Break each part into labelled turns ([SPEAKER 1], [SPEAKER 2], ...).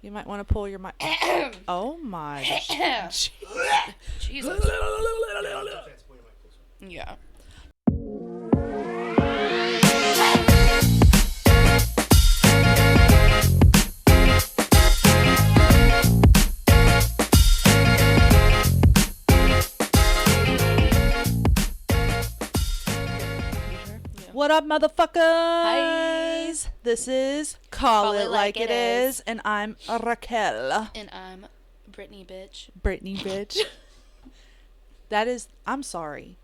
[SPEAKER 1] You might want to pull your mic. Oh my.
[SPEAKER 2] Jesus. Yeah.
[SPEAKER 1] What up, motherfuckers?
[SPEAKER 2] Hi.
[SPEAKER 1] This is Call It Like It Is, and I'm Rachael.
[SPEAKER 2] And I'm Brittany, bitch.
[SPEAKER 1] Brittany, bitch. I'm sorry,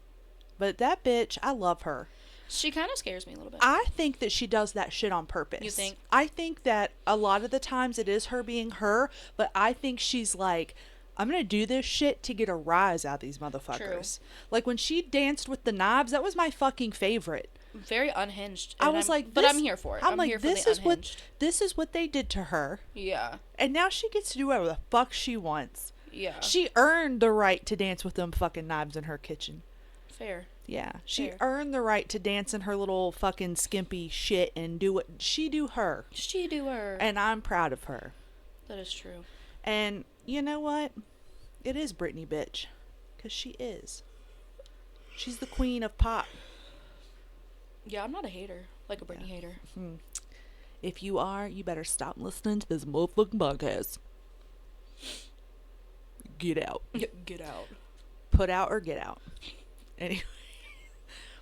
[SPEAKER 1] but that bitch, I love her.
[SPEAKER 2] She kind of scares me a little bit.
[SPEAKER 1] I think that she does that shit on purpose.
[SPEAKER 2] You think?
[SPEAKER 1] I think that a lot of the times it is her being her, but I think she's like, I'm going to do this shit to get a rise out of these motherfuckers. True. Like when she danced with the knives, that was my fucking favorite.
[SPEAKER 2] Very unhinged.
[SPEAKER 1] I was like,
[SPEAKER 2] but I'm here for it. I'm
[SPEAKER 1] like,
[SPEAKER 2] here for
[SPEAKER 1] this
[SPEAKER 2] the
[SPEAKER 1] is
[SPEAKER 2] unhinged.
[SPEAKER 1] this is what they did to her.
[SPEAKER 2] Yeah.
[SPEAKER 1] And now she gets to do whatever the fuck she wants.
[SPEAKER 2] Yeah.
[SPEAKER 1] She earned the right to dance with them fucking knives in her kitchen.
[SPEAKER 2] Fair.
[SPEAKER 1] Yeah. She
[SPEAKER 2] Fair.
[SPEAKER 1] earned the right to dance in her little fucking skimpy shit and do what she do her.
[SPEAKER 2] She do her.
[SPEAKER 1] And I'm proud of her.
[SPEAKER 2] That is true.
[SPEAKER 1] And you know what? It is Britney, bitch. Because she is. She's the queen of pop.
[SPEAKER 2] Yeah, I'm not a hater. Like a Britney hater.
[SPEAKER 1] If you are, you better stop listening to this motherfucking podcast. Get out.
[SPEAKER 2] Get out.
[SPEAKER 1] Put out or get out. Anyway.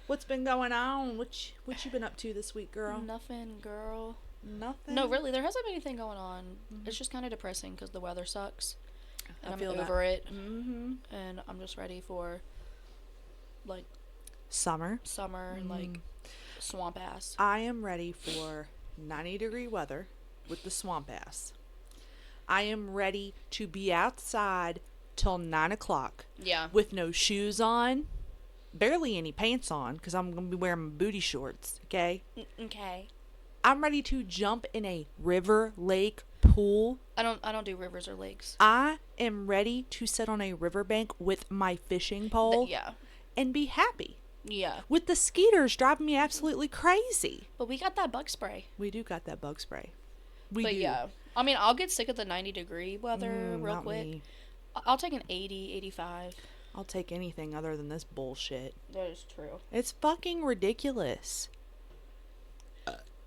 [SPEAKER 1] What's been going on? What you been up to this week, girl?
[SPEAKER 2] Nothing, girl.
[SPEAKER 1] Nothing?
[SPEAKER 2] No, really, there hasn't been anything going on. Mm-hmm. It's just kind of depressing because the weather sucks. And I'm over it.
[SPEAKER 1] Mm-hmm.
[SPEAKER 2] And I'm just ready for, like...
[SPEAKER 1] Summer.
[SPEAKER 2] And, like, swamp ass.
[SPEAKER 1] I am ready for 90-degree weather with the swamp ass. I am ready to be outside till 9 o'clock.
[SPEAKER 2] Yeah.
[SPEAKER 1] With no shoes on. Barely any pants on because I'm going to be wearing my booty shorts. Okay?
[SPEAKER 2] Okay.
[SPEAKER 1] I'm ready to jump in a river, lake, pool.
[SPEAKER 2] I don't do rivers or lakes.
[SPEAKER 1] I am ready to sit on a riverbank with my fishing pole.
[SPEAKER 2] Yeah.
[SPEAKER 1] And be happy.
[SPEAKER 2] Yeah.
[SPEAKER 1] With the skeeters driving me absolutely crazy.
[SPEAKER 2] But we got that bug spray.
[SPEAKER 1] We do got that bug spray.
[SPEAKER 2] But yeah. I mean, I'll get sick of the 90-degree weather real quick. Me. I'll take an 80, 85.
[SPEAKER 1] I'll take anything other than this bullshit.
[SPEAKER 2] That is true.
[SPEAKER 1] It's fucking ridiculous.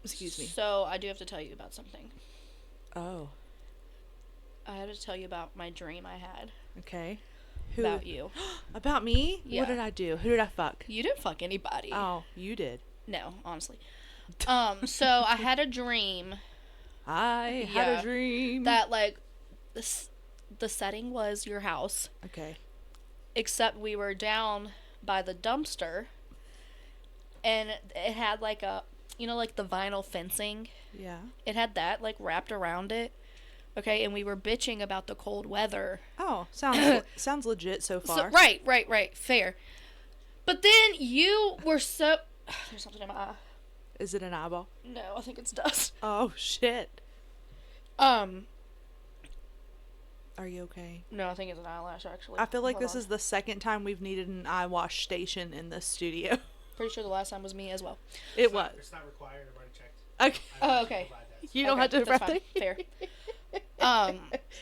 [SPEAKER 1] Excuse me.
[SPEAKER 2] So, I do have to tell you about something.
[SPEAKER 1] Oh.
[SPEAKER 2] I had to tell you about my dream I had.
[SPEAKER 1] Okay.
[SPEAKER 2] About you.
[SPEAKER 1] About me?
[SPEAKER 2] Yeah.
[SPEAKER 1] What did I do? Who did I fuck?
[SPEAKER 2] You didn't fuck anybody.
[SPEAKER 1] Oh, you did.
[SPEAKER 2] No, honestly. So I had a dream.
[SPEAKER 1] I had a dream.
[SPEAKER 2] That, like, the setting was your house.
[SPEAKER 1] Okay.
[SPEAKER 2] Except we were down by the dumpster. And it had, like, like the vinyl fencing.
[SPEAKER 1] Yeah. It
[SPEAKER 2] had that, like, wrapped around it. Okay, and we were bitching about the cold weather.
[SPEAKER 1] Oh, sounds legit so far.
[SPEAKER 2] So, right, fair. But then you were so... There's something in my eye.
[SPEAKER 1] Is it an eyeball?
[SPEAKER 2] No, I think it's dust.
[SPEAKER 1] Oh, shit. Are you okay?
[SPEAKER 2] No, I think it's an eyelash, actually.
[SPEAKER 1] I feel like this is the second time we've needed an eye wash station in this studio.
[SPEAKER 2] Pretty sure the last time was me as well.
[SPEAKER 1] It was.
[SPEAKER 3] It's not required. I've already checked.
[SPEAKER 1] Okay.
[SPEAKER 2] Oh, okay.
[SPEAKER 1] You don't have to
[SPEAKER 2] that's fine. Fair.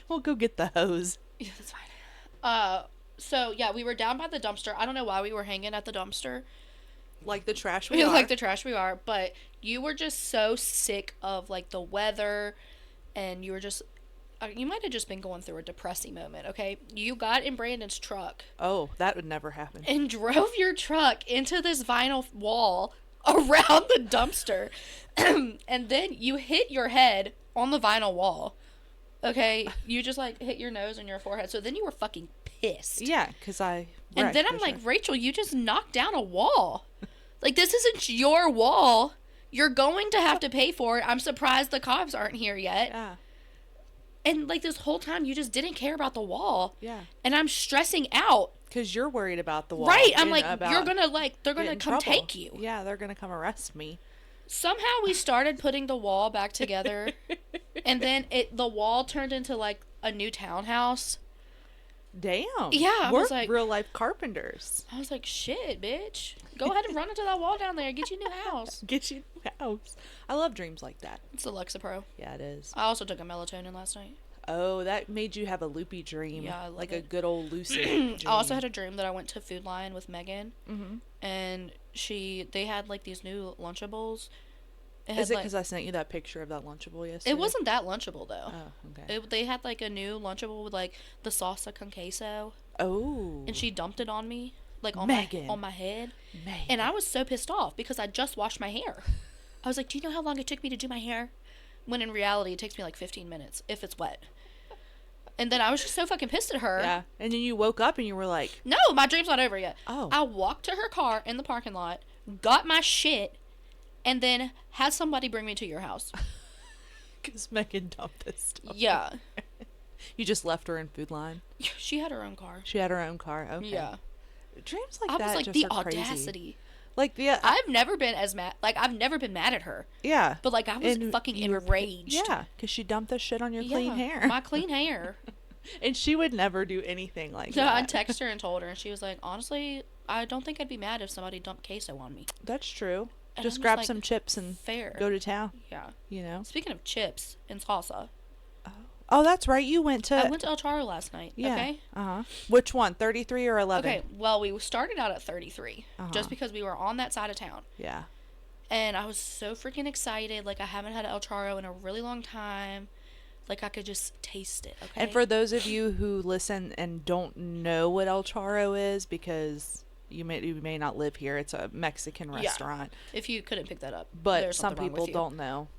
[SPEAKER 1] We'll go get the hose.
[SPEAKER 2] Yeah, that's fine. So yeah, we were down by the dumpster. I don't know why we were hanging at the dumpster.
[SPEAKER 1] Like the trash we are.
[SPEAKER 2] Like the trash we are. But you were just so sick of, like, the weather, and you were just... you might have just been going through a depressing moment, okay? You got in Brandon's truck.
[SPEAKER 1] Oh, that would never happen.
[SPEAKER 2] And drove your truck into this vinyl wall around the dumpster. And then you hit your head on the vinyl wall. Okay? You just, like, hit your nose and your forehead. So then you were fucking pissed.
[SPEAKER 1] Yeah, because I...
[SPEAKER 2] And then I'm like, Rachel, you just knocked down a wall. Like, this isn't your wall. You're going to have to pay for it. I'm surprised the cops aren't here yet.
[SPEAKER 1] Yeah.
[SPEAKER 2] And, like, this whole time, you just didn't care about the wall.
[SPEAKER 1] Yeah.
[SPEAKER 2] And I'm stressing out.
[SPEAKER 1] Because you're worried about the wall.
[SPEAKER 2] Right. I'm like, you're going to, like, they're going to come take you.
[SPEAKER 1] Yeah, they're going to come arrest me.
[SPEAKER 2] Somehow we started putting the wall back together. And then the wall turned into, like, a new townhouse.
[SPEAKER 1] Damn.
[SPEAKER 2] Yeah.
[SPEAKER 1] We're like, real life carpenters.
[SPEAKER 2] I was like, shit, bitch. Go ahead and run into that wall down there. Get you a new house.
[SPEAKER 1] Get you a new house. I love dreams like that.
[SPEAKER 2] It's the Lexapro.
[SPEAKER 1] Yeah, it is.
[SPEAKER 2] I also took a melatonin last night.
[SPEAKER 1] Oh, that made you have a loopy dream.
[SPEAKER 2] Yeah, I love
[SPEAKER 1] like
[SPEAKER 2] it.
[SPEAKER 1] a good old lucid dream.
[SPEAKER 2] I also had a dream that I went to Food Lion with Megan,
[SPEAKER 1] Mm-hmm.
[SPEAKER 2] and they had like these new Lunchables.
[SPEAKER 1] Is it because I sent you that picture of that Lunchable yesterday?
[SPEAKER 2] It wasn't that Lunchable though.
[SPEAKER 1] Oh, okay.
[SPEAKER 2] They had like a new Lunchable with like the salsa con queso.
[SPEAKER 1] Oh.
[SPEAKER 2] And she dumped it on me, like on
[SPEAKER 1] Megan.
[SPEAKER 2] my head.
[SPEAKER 1] Megan.
[SPEAKER 2] And I was so pissed off because I just washed my hair. I was like, do you know how long it took me to do my hair? When in reality, it takes me like 15 minutes if it's wet. And then I was just so fucking pissed at her.
[SPEAKER 1] Yeah. And then you woke up and you were like,
[SPEAKER 2] no, my dream's not over yet.
[SPEAKER 1] Oh.
[SPEAKER 2] I walked to her car in the parking lot, got my shit, and then had somebody bring me to your house.
[SPEAKER 1] because Megan dumped this stuff.
[SPEAKER 2] Yeah.
[SPEAKER 1] You just left her in Food Line?
[SPEAKER 2] She had her own car.
[SPEAKER 1] She had her own car. Okay.
[SPEAKER 2] Yeah.
[SPEAKER 1] Dreams like
[SPEAKER 2] I
[SPEAKER 1] that
[SPEAKER 2] was like,
[SPEAKER 1] just
[SPEAKER 2] the
[SPEAKER 1] are crazy.
[SPEAKER 2] audacity.
[SPEAKER 1] Like, yeah.
[SPEAKER 2] I've never been as mad. Like, I've never been mad at her.
[SPEAKER 1] Yeah.
[SPEAKER 2] But, like, I was
[SPEAKER 1] And
[SPEAKER 2] fucking
[SPEAKER 1] you were
[SPEAKER 2] enraged.
[SPEAKER 1] Yeah, because she dumped this shit on your clean hair.
[SPEAKER 2] My clean hair.
[SPEAKER 1] And she would never do anything like
[SPEAKER 2] So
[SPEAKER 1] that.
[SPEAKER 2] I texted her and told her, and she was like, honestly, I don't think I'd be mad if somebody dumped queso on me.
[SPEAKER 1] That's true.
[SPEAKER 2] And
[SPEAKER 1] Just
[SPEAKER 2] I'm
[SPEAKER 1] grab
[SPEAKER 2] like,
[SPEAKER 1] some chips and
[SPEAKER 2] fair.
[SPEAKER 1] go to town.
[SPEAKER 2] Yeah.
[SPEAKER 1] You know?
[SPEAKER 2] Speaking of chips and salsa,
[SPEAKER 1] Oh, that's right. You went to...
[SPEAKER 2] I went to El Charo last night.
[SPEAKER 1] Yeah.
[SPEAKER 2] Okay.
[SPEAKER 1] Uh-huh. Which one? 33 or 11?
[SPEAKER 2] Okay. Well, we started out at 33,
[SPEAKER 1] Uh-huh.
[SPEAKER 2] just because we were on that side of town.
[SPEAKER 1] Yeah.
[SPEAKER 2] And I was so freaking excited. Like, I haven't had El Charo in a really long time. Like, I could just taste it. Okay.
[SPEAKER 1] And for those of you who listen and don't know what El Charo is, because you may not live here, it's a Mexican restaurant.
[SPEAKER 2] If you couldn't pick that up.
[SPEAKER 1] But
[SPEAKER 2] there's
[SPEAKER 1] some
[SPEAKER 2] something wrong
[SPEAKER 1] people
[SPEAKER 2] with you.
[SPEAKER 1] don't know.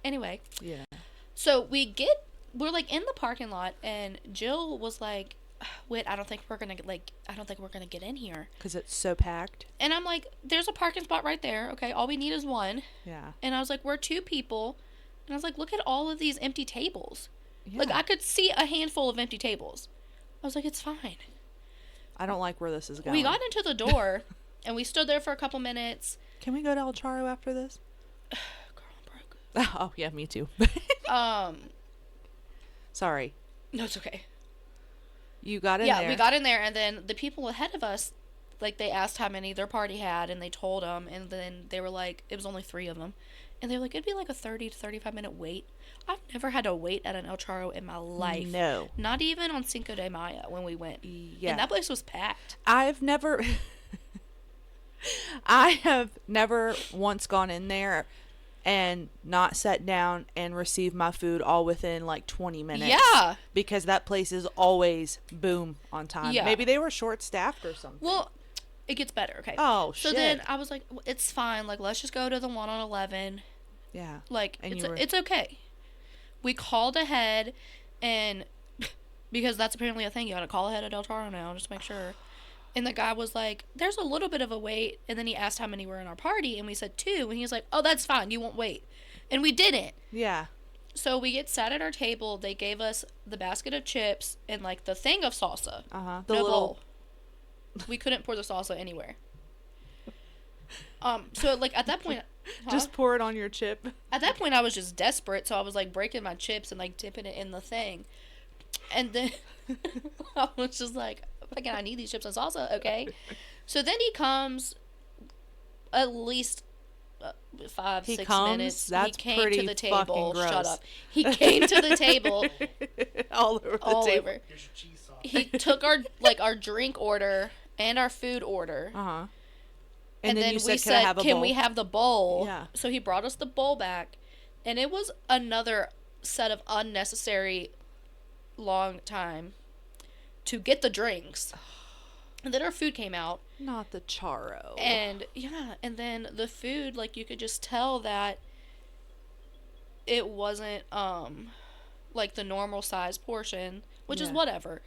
[SPEAKER 2] Anyway.
[SPEAKER 1] Yeah.
[SPEAKER 2] So we're like in the parking lot, and Jill was like, wait, I don't think we're gonna get in here.
[SPEAKER 1] Because it's so packed.
[SPEAKER 2] And I'm like, there's a parking spot right there. Okay. All we need is one.
[SPEAKER 1] Yeah.
[SPEAKER 2] And I was like, we're two people. And I was like, look at all of these empty tables.
[SPEAKER 1] Yeah.
[SPEAKER 2] Like, I could see a handful of empty tables. I was like, it's fine.
[SPEAKER 1] I don't like where this is going.
[SPEAKER 2] We got into the door, and we stood there for a couple minutes.
[SPEAKER 1] Can we go to El Charo after this?
[SPEAKER 2] Girl, I'm broke.
[SPEAKER 1] Oh, yeah, me too. Sorry.
[SPEAKER 2] No, it's okay.
[SPEAKER 1] You got in there.
[SPEAKER 2] Yeah, we got in there, and then the people ahead of us, like, they asked how many their party had, and they told them, and then they were like, it was only 3 of them. And they were like, it'd be like a 30 to 35 minute wait. I've never had to wait at an El Charo in my life.
[SPEAKER 1] No.
[SPEAKER 2] Not even on Cinco de Mayo when we went.
[SPEAKER 1] Yeah.
[SPEAKER 2] And that place was packed.
[SPEAKER 1] I have never once gone in there and not sat down and received my food all within like 20 minutes.
[SPEAKER 2] Yeah.
[SPEAKER 1] Because that place is always boom on time.
[SPEAKER 2] Yeah.
[SPEAKER 1] Maybe they were short staffed or something.
[SPEAKER 2] Well, it gets better, okay?
[SPEAKER 1] Oh,
[SPEAKER 2] so
[SPEAKER 1] shit.
[SPEAKER 2] then I was like, it's fine. Like, let's just go to the one on 11.
[SPEAKER 1] Yeah.
[SPEAKER 2] Like,
[SPEAKER 1] And
[SPEAKER 2] it's okay. We called ahead, and because that's apparently a thing. You gotta call ahead at El Toro now, just to make sure. And the guy was like, there's a little bit of a wait. And then he asked how many were in our party, and we said 2. And he was like, oh, that's fine. You won't wait. And we didn't.
[SPEAKER 1] Yeah.
[SPEAKER 2] So we get sat at our table. They gave us the basket of chips and, like, the thing of salsa.
[SPEAKER 1] Uh-huh.
[SPEAKER 2] No bowl. We couldn't pour the salsa anywhere. So, like, at that point...
[SPEAKER 1] Just pour it on your chip.
[SPEAKER 2] At that point, I was just desperate, so I was, like, breaking my chips and, like, dipping it in the thing. And then I was just like, fucking, I need these chips and salsa, okay? So then he comes at least 5, 6 minutes.
[SPEAKER 1] That's
[SPEAKER 2] he came
[SPEAKER 1] pretty
[SPEAKER 2] to the table.
[SPEAKER 1] fucking gross.
[SPEAKER 2] Shut up. He came to the table.
[SPEAKER 1] all over the table.
[SPEAKER 2] Over. He took our drink order and our food order.
[SPEAKER 1] Uh-huh.
[SPEAKER 2] And then
[SPEAKER 1] you
[SPEAKER 2] we said, can we have the bowl?
[SPEAKER 1] Yeah.
[SPEAKER 2] So he brought us the bowl back. And it was another set of unnecessary long time to get the drinks. And then our food came out.
[SPEAKER 1] Not the Charo.
[SPEAKER 2] And, yeah. And then the food, like, you could just tell that it wasn't, like, the normal size portion. Which is whatever.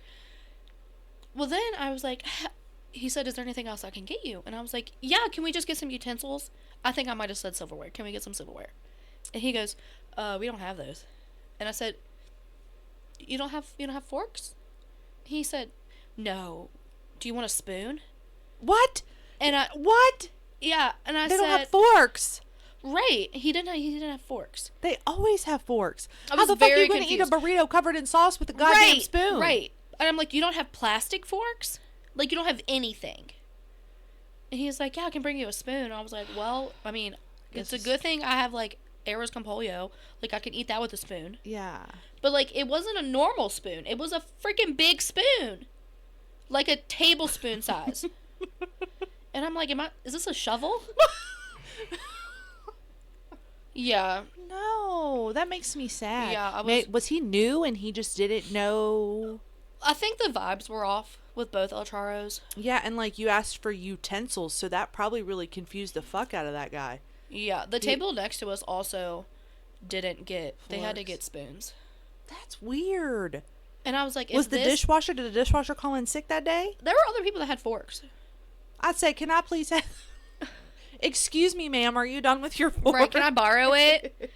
[SPEAKER 2] Well, then I was like... He said, is there anything else I can get you? And I was like, yeah, can we just get some utensils? I think I might have said silverware. Can we get some silverware? And he goes, we don't have those. And I said, you don't have forks? He said, no. Do you want a spoon?
[SPEAKER 1] What?
[SPEAKER 2] And
[SPEAKER 1] What?
[SPEAKER 2] Yeah, and I
[SPEAKER 1] said... They
[SPEAKER 2] said...
[SPEAKER 1] don't have forks.
[SPEAKER 2] Right. He didn't have forks.
[SPEAKER 1] They always have forks.
[SPEAKER 2] I
[SPEAKER 1] How
[SPEAKER 2] was
[SPEAKER 1] the fuck are
[SPEAKER 2] very
[SPEAKER 1] you going to eat a
[SPEAKER 2] confused.
[SPEAKER 1] burrito covered in sauce with a goddamn spoon?
[SPEAKER 2] Right. And I'm like, you don't have plastic forks? Like, you don't have anything. And he's like, yeah, I can bring you a spoon. And I was like, well, I mean, it's a good thing I have, like, arroz con pollo. Like, I can eat that with a spoon.
[SPEAKER 1] Yeah.
[SPEAKER 2] But, like, it wasn't a normal spoon. It was a freaking big spoon. Like a tablespoon size. And I'm like, is this a shovel? Yeah.
[SPEAKER 1] No, that makes me sad.
[SPEAKER 2] Yeah,
[SPEAKER 1] was he new and he just didn't know?
[SPEAKER 2] I think the vibes were off with both El Charos.
[SPEAKER 1] Yeah, and like you asked for utensils, so that probably really confused the fuck out of that guy.
[SPEAKER 2] Yeah, the table next to us also didn't get, they had to get spoons.
[SPEAKER 1] That's weird.
[SPEAKER 2] And I was like,
[SPEAKER 1] did the dishwasher call in sick that day?
[SPEAKER 2] There were other people that had forks.
[SPEAKER 1] I'd say, can I please have... Excuse me, ma'am, are you done with your fork?
[SPEAKER 2] Right, can I borrow it?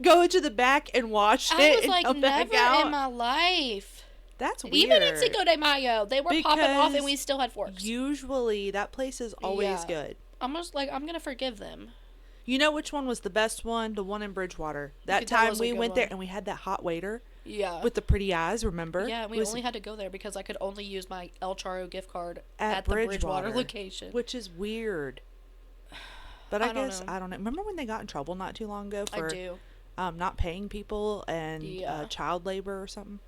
[SPEAKER 1] Go into the back and wash it.
[SPEAKER 2] I was like, never in my life.
[SPEAKER 1] That's weird.
[SPEAKER 2] Even in Cinco de Mayo, they were popping off and we still had forks.
[SPEAKER 1] Usually, that place is always good.
[SPEAKER 2] I'm just like, I'm going to forgive them.
[SPEAKER 1] You know which one was the best one? The one in Bridgewater. That time we went there and we had that hot waiter.
[SPEAKER 2] Yeah.
[SPEAKER 1] With the pretty eyes, remember?
[SPEAKER 2] Yeah, we only had to go there because I could only use my El Charo gift card at the Bridgewater location.
[SPEAKER 1] Which is weird. But I guess, I don't know. Remember when they got in trouble not too long ago for not paying people and child labor or something?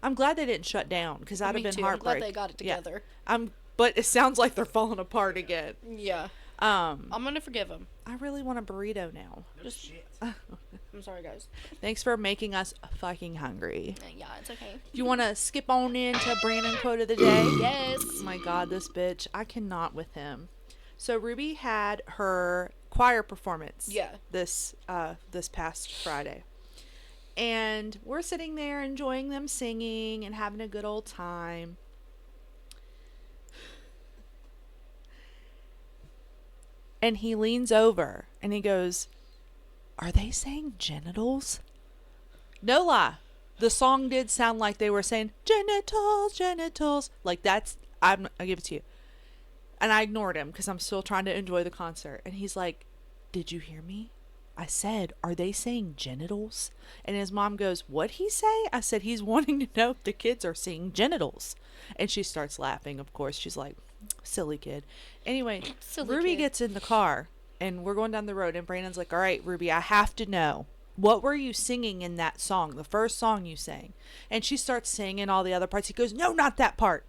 [SPEAKER 1] I'm glad they didn't shut down because I'd have been heartbreaking.
[SPEAKER 2] I'm glad they got it together.
[SPEAKER 1] Yeah. But it sounds like they're falling apart again.
[SPEAKER 2] Yeah. I'm going to forgive them.
[SPEAKER 1] I really want a burrito now.
[SPEAKER 3] No shit.
[SPEAKER 2] I'm sorry, guys.
[SPEAKER 1] Thanks for making us fucking hungry.
[SPEAKER 2] Yeah, it's okay.
[SPEAKER 1] You want to skip on into Brandon quote of the day?
[SPEAKER 2] Yes.
[SPEAKER 1] Oh my God, this bitch. I cannot with him. So Ruby had her choir performance.
[SPEAKER 2] Yeah.
[SPEAKER 1] This past Friday. And we're sitting there enjoying them singing and having a good old time. And he leans over and he goes, "Are they saying genitals?" No lie. The song did sound like they were saying genitals, genitals. Like I'll give it to you. And I ignored him because I'm still trying to enjoy the concert. And he's like, "Did you hear me? I said, are they saying genitals?" And his mom goes, "What'd he say?" I said, "He's wanting to know if the kids are seeing genitals." And she starts laughing, of course. She's like, silly kid. Anyway, Ruby gets in the car and we're going down the road and Brandon's like, "All right, Ruby, I have to know. What were you singing in that song? The first song you sang?" And she starts singing all the other parts. He goes, "No, not that part."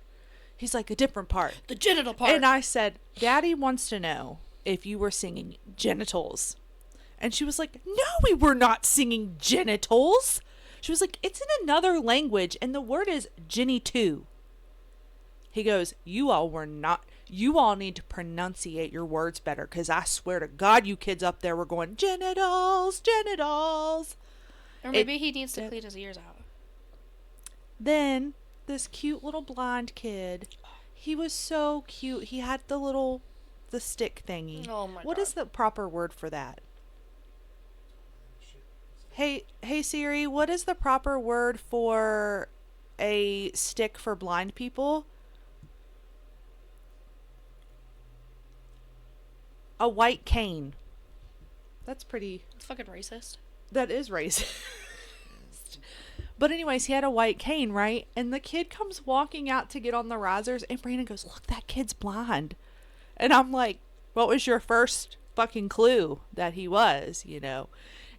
[SPEAKER 1] He's like, "A different part.
[SPEAKER 2] The genital part."
[SPEAKER 1] And I said, "Daddy wants to know if you were singing genitals." And she was like, "No, we were not singing genitals." She was like, "It's in another language and the word is Jenny too." He goes, "You all were not. You all need to pronunciate your words better because I swear to God, you kids up there were going genitals, genitals."
[SPEAKER 2] Or maybe he needs to clean his ears out.
[SPEAKER 1] Then this cute little blonde kid, he was so cute. He had the stick thingy.
[SPEAKER 2] Oh my God.
[SPEAKER 1] What is the proper word for that? Hey Siri, what is the proper word for a stick for blind people? A white cane. That's pretty...
[SPEAKER 2] It's fucking racist.
[SPEAKER 1] That is racist. But anyways, he had a white cane, right? And the kid comes walking out to get on the risers and Brandon goes, "Look, that kid's blind." And I'm like, what was your first fucking clue that he was, you know?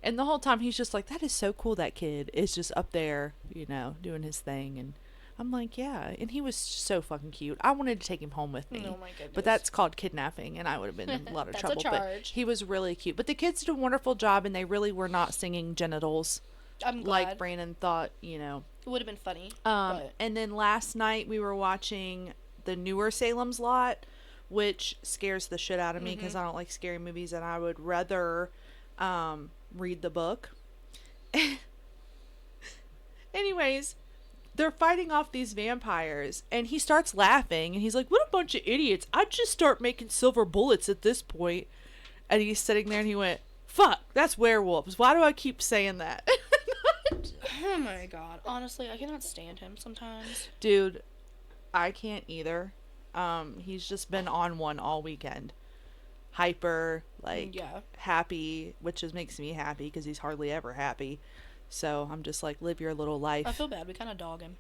[SPEAKER 1] And the whole time he's just like, "That is so cool, that kid is just up there, you know, doing his thing." And I'm like, yeah. And he was so fucking cute. I wanted to take him home with me.
[SPEAKER 2] Oh my goodness.
[SPEAKER 1] But that's called kidnapping and I would have been in a lot of
[SPEAKER 2] That's
[SPEAKER 1] trouble.
[SPEAKER 2] a charge.
[SPEAKER 1] But he was really cute. But the kids did a wonderful job and they really were not singing genitals.
[SPEAKER 2] I'm glad.
[SPEAKER 1] Like Brandon thought, you know.
[SPEAKER 2] It would have been funny.
[SPEAKER 1] And then last night we were watching the newer Salem's Lot, which scares the shit out of me because I don't like scary movies and I would rather read the book. Anyways, they're fighting off these vampires and he starts laughing and he's like, "What a bunch of idiots. I'd just start making silver bullets at this point." And he's sitting there and he went, "Fuck, that's werewolves. Why do I keep saying that?"
[SPEAKER 2] Oh my God. Honestly, I cannot stand him sometimes.
[SPEAKER 1] Dude, I can't either. He's just been on one all weekend. Hyper, like, happy, which just makes me happy because he's hardly ever happy. So I'm just like, live your little life.
[SPEAKER 2] I feel bad. We kind of dog him.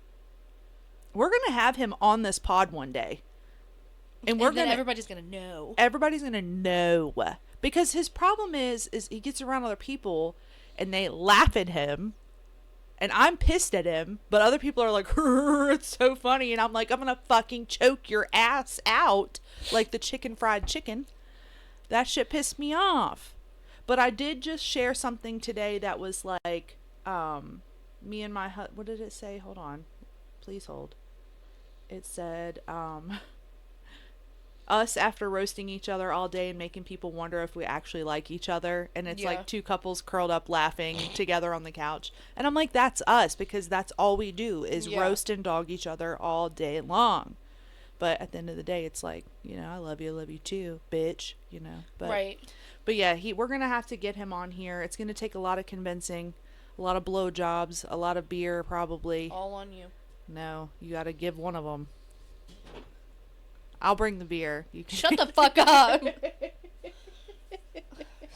[SPEAKER 1] We're going to have him on this pod one day. And
[SPEAKER 2] everybody's gonna know.
[SPEAKER 1] Everybody's gonna know. Because his problem is he gets around other people and they laugh at him. And I'm pissed at him, but other people are like, it's so funny. And I'm like, I'm gonna fucking choke your ass out like the fried chicken. That shit pissed me off. But I did just share something today that was like, me and my what did it say? Hold on. Please hold. It said, us after roasting each other all day and making people wonder if we actually like each other. And it's like two couples curled up laughing together on the couch. And I'm like, that's us, because that's all we do is roast and dog each other all day long. But at the end of the day, it's like, you know, I love you too, bitch, you know. But,
[SPEAKER 2] right.
[SPEAKER 1] But yeah, we're going to have to get him on here. It's going to take a lot of convincing, a lot of blowjobs, a lot of beer probably.
[SPEAKER 2] All on you.
[SPEAKER 1] No, you got to give one of them. I'll bring the beer. You can
[SPEAKER 2] Shut the fuck up.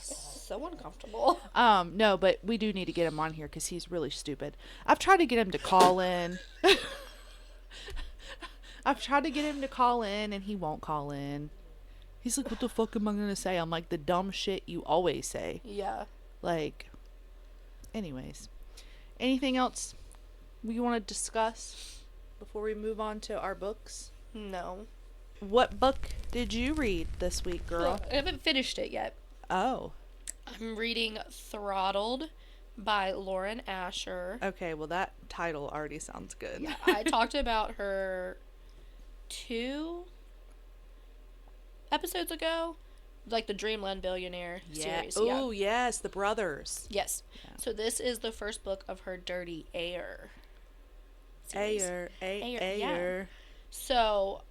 [SPEAKER 2] So uncomfortable.
[SPEAKER 1] No, but we do need to get him on here because he's really stupid. I've tried to get him to call in. And he won't call in. He's like, what the fuck am I going to say? I'm like, the dumb shit you always say.
[SPEAKER 2] Yeah.
[SPEAKER 1] Like, anyways. Anything else we want to discuss before we move on to our books?
[SPEAKER 2] No.
[SPEAKER 1] What book did you read this week, girl?
[SPEAKER 2] I haven't finished it yet.
[SPEAKER 1] Oh.
[SPEAKER 2] I'm reading Throttled by Lauren Asher.
[SPEAKER 1] Okay, well that title already sounds good.
[SPEAKER 2] Yeah, I talked about her 2 episodes ago. Like the Dreamland Billionaire series.
[SPEAKER 1] Oh, yes, the brothers.
[SPEAKER 2] Yes. Yeah. So this is the first book of her Dirty Air series.
[SPEAKER 1] Air.
[SPEAKER 2] Yeah. So,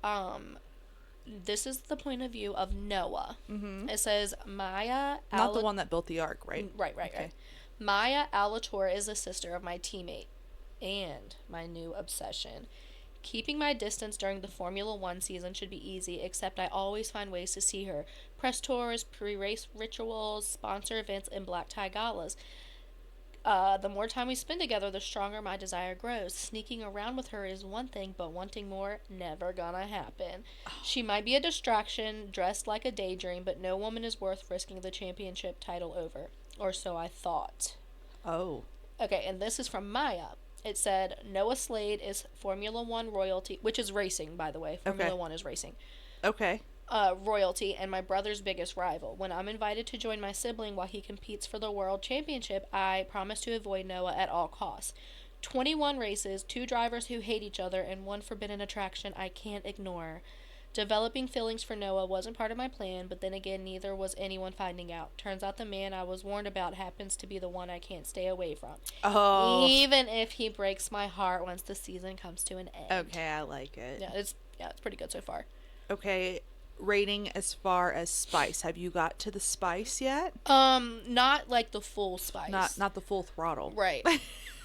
[SPEAKER 2] this is the point of view of Noah.
[SPEAKER 1] Mm-hmm.
[SPEAKER 2] It says Maya...
[SPEAKER 1] Not the one that built the ark, right?
[SPEAKER 2] Right. Maya Alator is a sister of my teammate and my new obsession. Keeping my distance during the Formula 1 season should be easy, except I always find ways to see her. Press tours, pre-race rituals, sponsor events, and black tie galas. The more time we spend together, the stronger my desire grows. Sneaking around with her is one thing, but wanting more, never gonna happen. She might be a distraction, dressed like a daydream, but no woman is worth risking the championship title over. Or so I thought.
[SPEAKER 1] Oh.
[SPEAKER 2] Okay, and this is from Maya. It said, Noah Slade is Formula 1 royalty, which is racing, by the way. Formula 1 is racing.
[SPEAKER 1] Okay.
[SPEAKER 2] Royalty and my brother's biggest rival. When I'm invited to join my sibling while he competes for the world championship, I promise to avoid Noah at all costs. 21 races, 2 drivers who hate each other, and 1 forbidden attraction I can't ignore. Developing feelings for Noah wasn't part of my plan, but then again, neither was anyone finding out. Turns out the man I was warned about happens to be the one I can't stay away from.
[SPEAKER 1] Oh.
[SPEAKER 2] Even if he breaks my heart once the season comes to an end.
[SPEAKER 1] Okay, I like it.
[SPEAKER 2] Yeah, it's pretty good so far.
[SPEAKER 1] Okay, rating as far as spice. Have you got to the spice yet?
[SPEAKER 2] Not like the full spice.
[SPEAKER 1] Not the full throttle.
[SPEAKER 2] Right.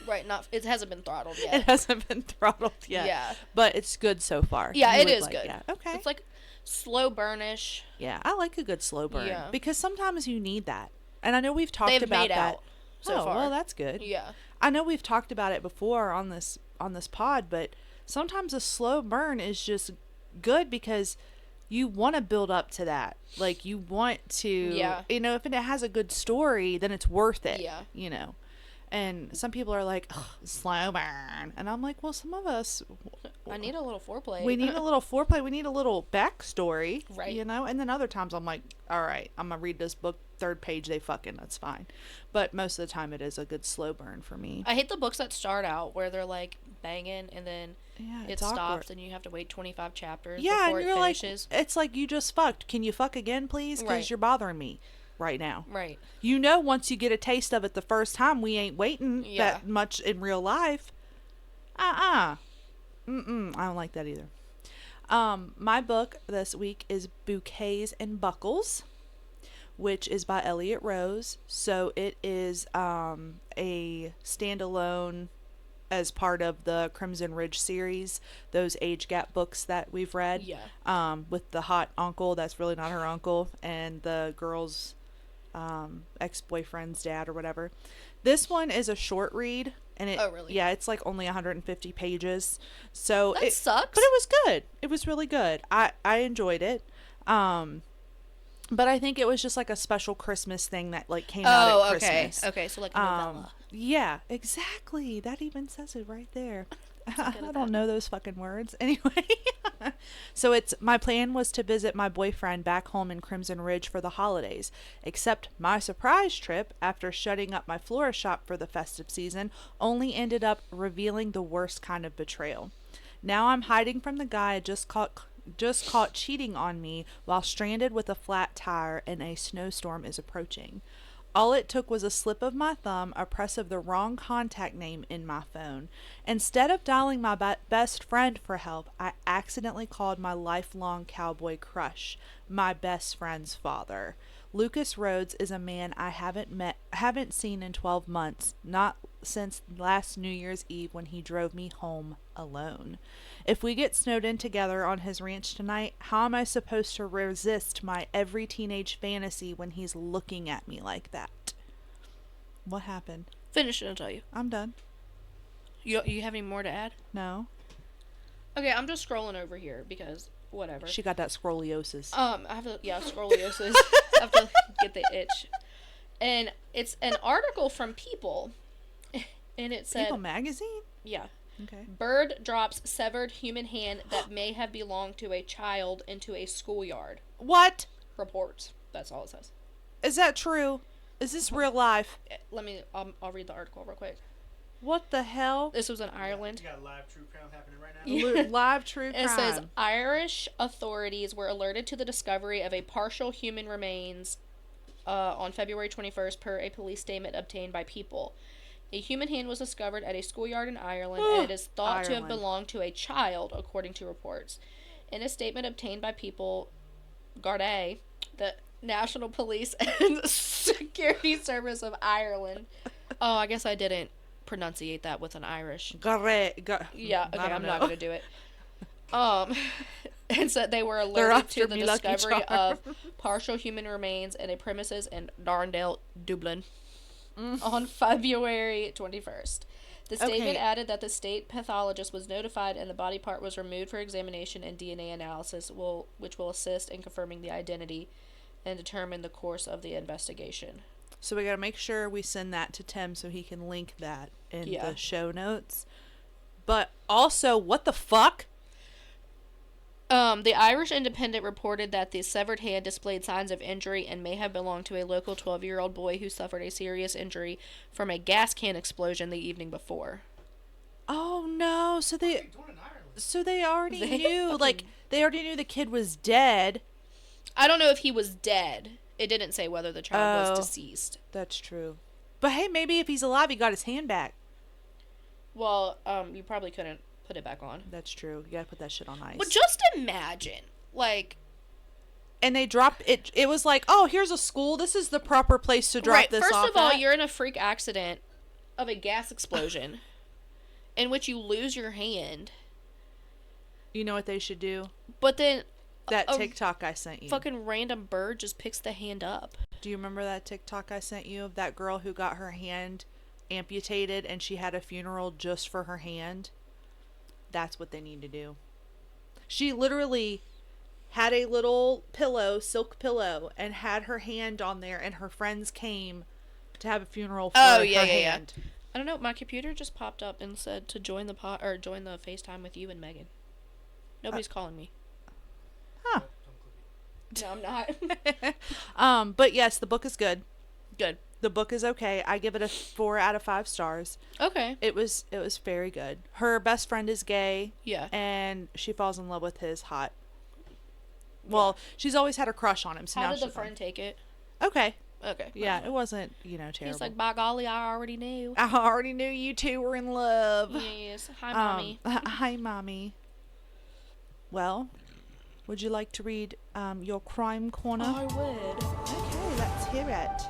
[SPEAKER 2] Right, it hasn't been throttled yet.
[SPEAKER 1] It hasn't been throttled yet.
[SPEAKER 2] Yeah.
[SPEAKER 1] But it's good so far.
[SPEAKER 2] Yeah, it is good.
[SPEAKER 1] Yeah. Okay.
[SPEAKER 2] It's like slow burnish.
[SPEAKER 1] Yeah, I like a good slow burn.
[SPEAKER 2] Yeah.
[SPEAKER 1] Because sometimes you need that. And I know we've talked about that.
[SPEAKER 2] Out so far.
[SPEAKER 1] Well, that's good.
[SPEAKER 2] Yeah.
[SPEAKER 1] I know we've talked about it before on this pod, but sometimes a slow burn is just good because you want to build up to that. Like, you want to, you know, if it has a good story, then it's worth it.
[SPEAKER 2] Yeah.
[SPEAKER 1] You know. And some people are like, slow burn. And I'm like, well, some of us...
[SPEAKER 2] I need a little foreplay.
[SPEAKER 1] We need a little foreplay. We need a little backstory.
[SPEAKER 2] Right.
[SPEAKER 1] You know? And then other times I'm like, all right, I'm going to read this book, 3rd page, they fucking, that's fine. But most of the time it is a good slow burn for me.
[SPEAKER 2] I hate the books that start out where they're like banging and then it stops
[SPEAKER 1] awkward.
[SPEAKER 2] And you have to wait 25 chapters
[SPEAKER 1] and
[SPEAKER 2] before
[SPEAKER 1] you're
[SPEAKER 2] it finishes.
[SPEAKER 1] Like, it's like you just fucked. Can you fuck again, please? Because you're bothering me right now.
[SPEAKER 2] Right.
[SPEAKER 1] You know, once you get a taste of it the first time, we ain't waiting that much in real life. I don't like that either. My book this week is Bouquets and Buckles, which is by Elliott Rose. So it is a standalone as part of the Crimson Ridge series, those age gap books that we've read.
[SPEAKER 2] Yeah.
[SPEAKER 1] With the hot uncle that's really not her uncle and the girl's ex-boyfriend's dad or whatever. This one is a short read, And
[SPEAKER 2] Oh, really?
[SPEAKER 1] Yeah, it's like only 150 pages. So
[SPEAKER 2] That sucks.
[SPEAKER 1] But it was good. It was really good. I enjoyed it. But I think it was just like a special Christmas thing that like came out at Christmas.
[SPEAKER 2] Okay, so like a novella.
[SPEAKER 1] Yeah, exactly. That even says it right there. I don't know those fucking words. Anyway, so my plan was to visit my boyfriend back home in Crimson Ridge for the holidays. Except my surprise trip, after shutting up my florist shop for the festive season, only ended up revealing the worst kind of betrayal. Now I'm hiding from the guy I just caught cheating on me while stranded with a flat tire and a snowstorm is approaching. All it took was a slip of my thumb, a press of the wrong contact name in my phone. Instead of dialing my best friend for help, I accidentally called my lifelong cowboy crush, my best friend's father. Lucas Rhodes is a man I haven't seen in 12 months, not since last New Year's Eve when he drove me home alone. If we get snowed in together on his ranch tonight, how am I supposed to resist my every teenage fantasy when he's looking at me like that? What happened?
[SPEAKER 2] Finish it, I'll tell you.
[SPEAKER 1] I'm done.
[SPEAKER 2] You have any more to add?
[SPEAKER 1] No.
[SPEAKER 2] Okay, I'm just scrolling over here because whatever.
[SPEAKER 1] She got that scoliosis.
[SPEAKER 2] I have to, scoliosis. I have to get the itch. And it's an article from People, and it said...
[SPEAKER 1] People magazine?
[SPEAKER 2] Yeah.
[SPEAKER 1] Okay.
[SPEAKER 2] Bird drops severed human hand that may have belonged to a child into a schoolyard.
[SPEAKER 1] What?
[SPEAKER 2] Reports. That's all it says.
[SPEAKER 1] Is that true? Is this real life?
[SPEAKER 2] I'll read the article real quick.
[SPEAKER 1] What the hell?
[SPEAKER 2] This was in Ireland.
[SPEAKER 3] You got a live true crime happening right now?
[SPEAKER 1] Live true crime.
[SPEAKER 2] It says Irish authorities were alerted to the discovery of a partial human remains on February 21st per a police statement obtained by People. A human hand was discovered at a schoolyard in Ireland, and it is thought to have belonged to a child, according to reports. In a statement obtained by People, Gardaí, the National Police and Security Service of Ireland. Oh, I guess I didn't pronunciate that with an Irish.
[SPEAKER 1] Yeah,
[SPEAKER 2] okay, I'm not going to do it. And so they were alerted to the discovery of partial human remains in a premises in Darndale, Dublin. On February 21st. The statement added that the state pathologist was notified and the body part was removed for examination and DNA analysis, which will assist in confirming the identity and determine the course of the investigation.
[SPEAKER 1] So we gotta make sure we send that to Tim so he can link that in the show notes. But also, what the fuck?
[SPEAKER 2] The Irish Independent reported that the severed hand displayed signs of injury and may have belonged to a local 12-year-old boy who suffered a serious injury from a gas can explosion the evening before.
[SPEAKER 1] Oh no! So they already knew, they already knew the kid was dead.
[SPEAKER 2] I don't know if he was dead. It didn't say whether the child was deceased.
[SPEAKER 1] That's true. But hey, maybe if he's alive, he got his hand back.
[SPEAKER 2] Well, you probably couldn't put it back on.
[SPEAKER 1] That's true. You gotta put that shit on ice.
[SPEAKER 2] But just imagine,
[SPEAKER 1] and they dropped it. It was like, oh, here's a school. This is the proper place to drop this off.
[SPEAKER 2] First of all, you're in a freak accident of a gas explosion in which you lose your hand.
[SPEAKER 1] You know what they should do?
[SPEAKER 2] But then
[SPEAKER 1] that TikTok I sent you.
[SPEAKER 2] Fucking random bird just picks the hand up.
[SPEAKER 1] Do you remember that TikTok I sent you of that girl who got her hand amputated and she had a funeral just for her hand? That's what they need to do. She literally had a little pillow, silk pillow, and had her hand on there, and her friends came to have a funeral for her hand.
[SPEAKER 2] Yeah. I don't know. My computer just popped up and said to join the join the FaceTime with you and Megan. Nobody's calling me.
[SPEAKER 1] Huh.
[SPEAKER 2] No, I'm not.
[SPEAKER 1] But yes, the book is good.
[SPEAKER 2] Good.
[SPEAKER 1] The book is okay. I give it a 4 out of 5 stars.
[SPEAKER 2] Okay.
[SPEAKER 1] It was very good. Her best friend is gay.
[SPEAKER 2] Yeah.
[SPEAKER 1] And she falls in love with his hot. Well, she's always had a crush on him. So
[SPEAKER 2] how
[SPEAKER 1] now
[SPEAKER 2] did the friend take it?
[SPEAKER 1] Okay.
[SPEAKER 2] Okay.
[SPEAKER 1] Yeah, it wasn't, terrible.
[SPEAKER 2] He's like, by golly, I already knew.
[SPEAKER 1] I already knew you two were in love.
[SPEAKER 2] Yes. Hi, Mommy.
[SPEAKER 1] Hi, Mommy. Well, would you like to read your crime corner?
[SPEAKER 2] I would.
[SPEAKER 1] Okay, let's hear it.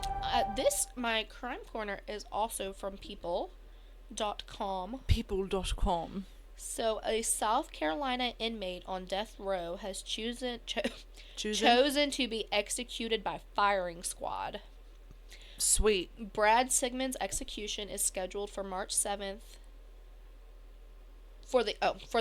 [SPEAKER 2] My crime corner is also from people.com.
[SPEAKER 1] People.com.
[SPEAKER 2] So, a South Carolina inmate on death row has chosen to be executed by firing squad.
[SPEAKER 1] Sweet.
[SPEAKER 2] Brad Sigmund's execution is scheduled for March 7th for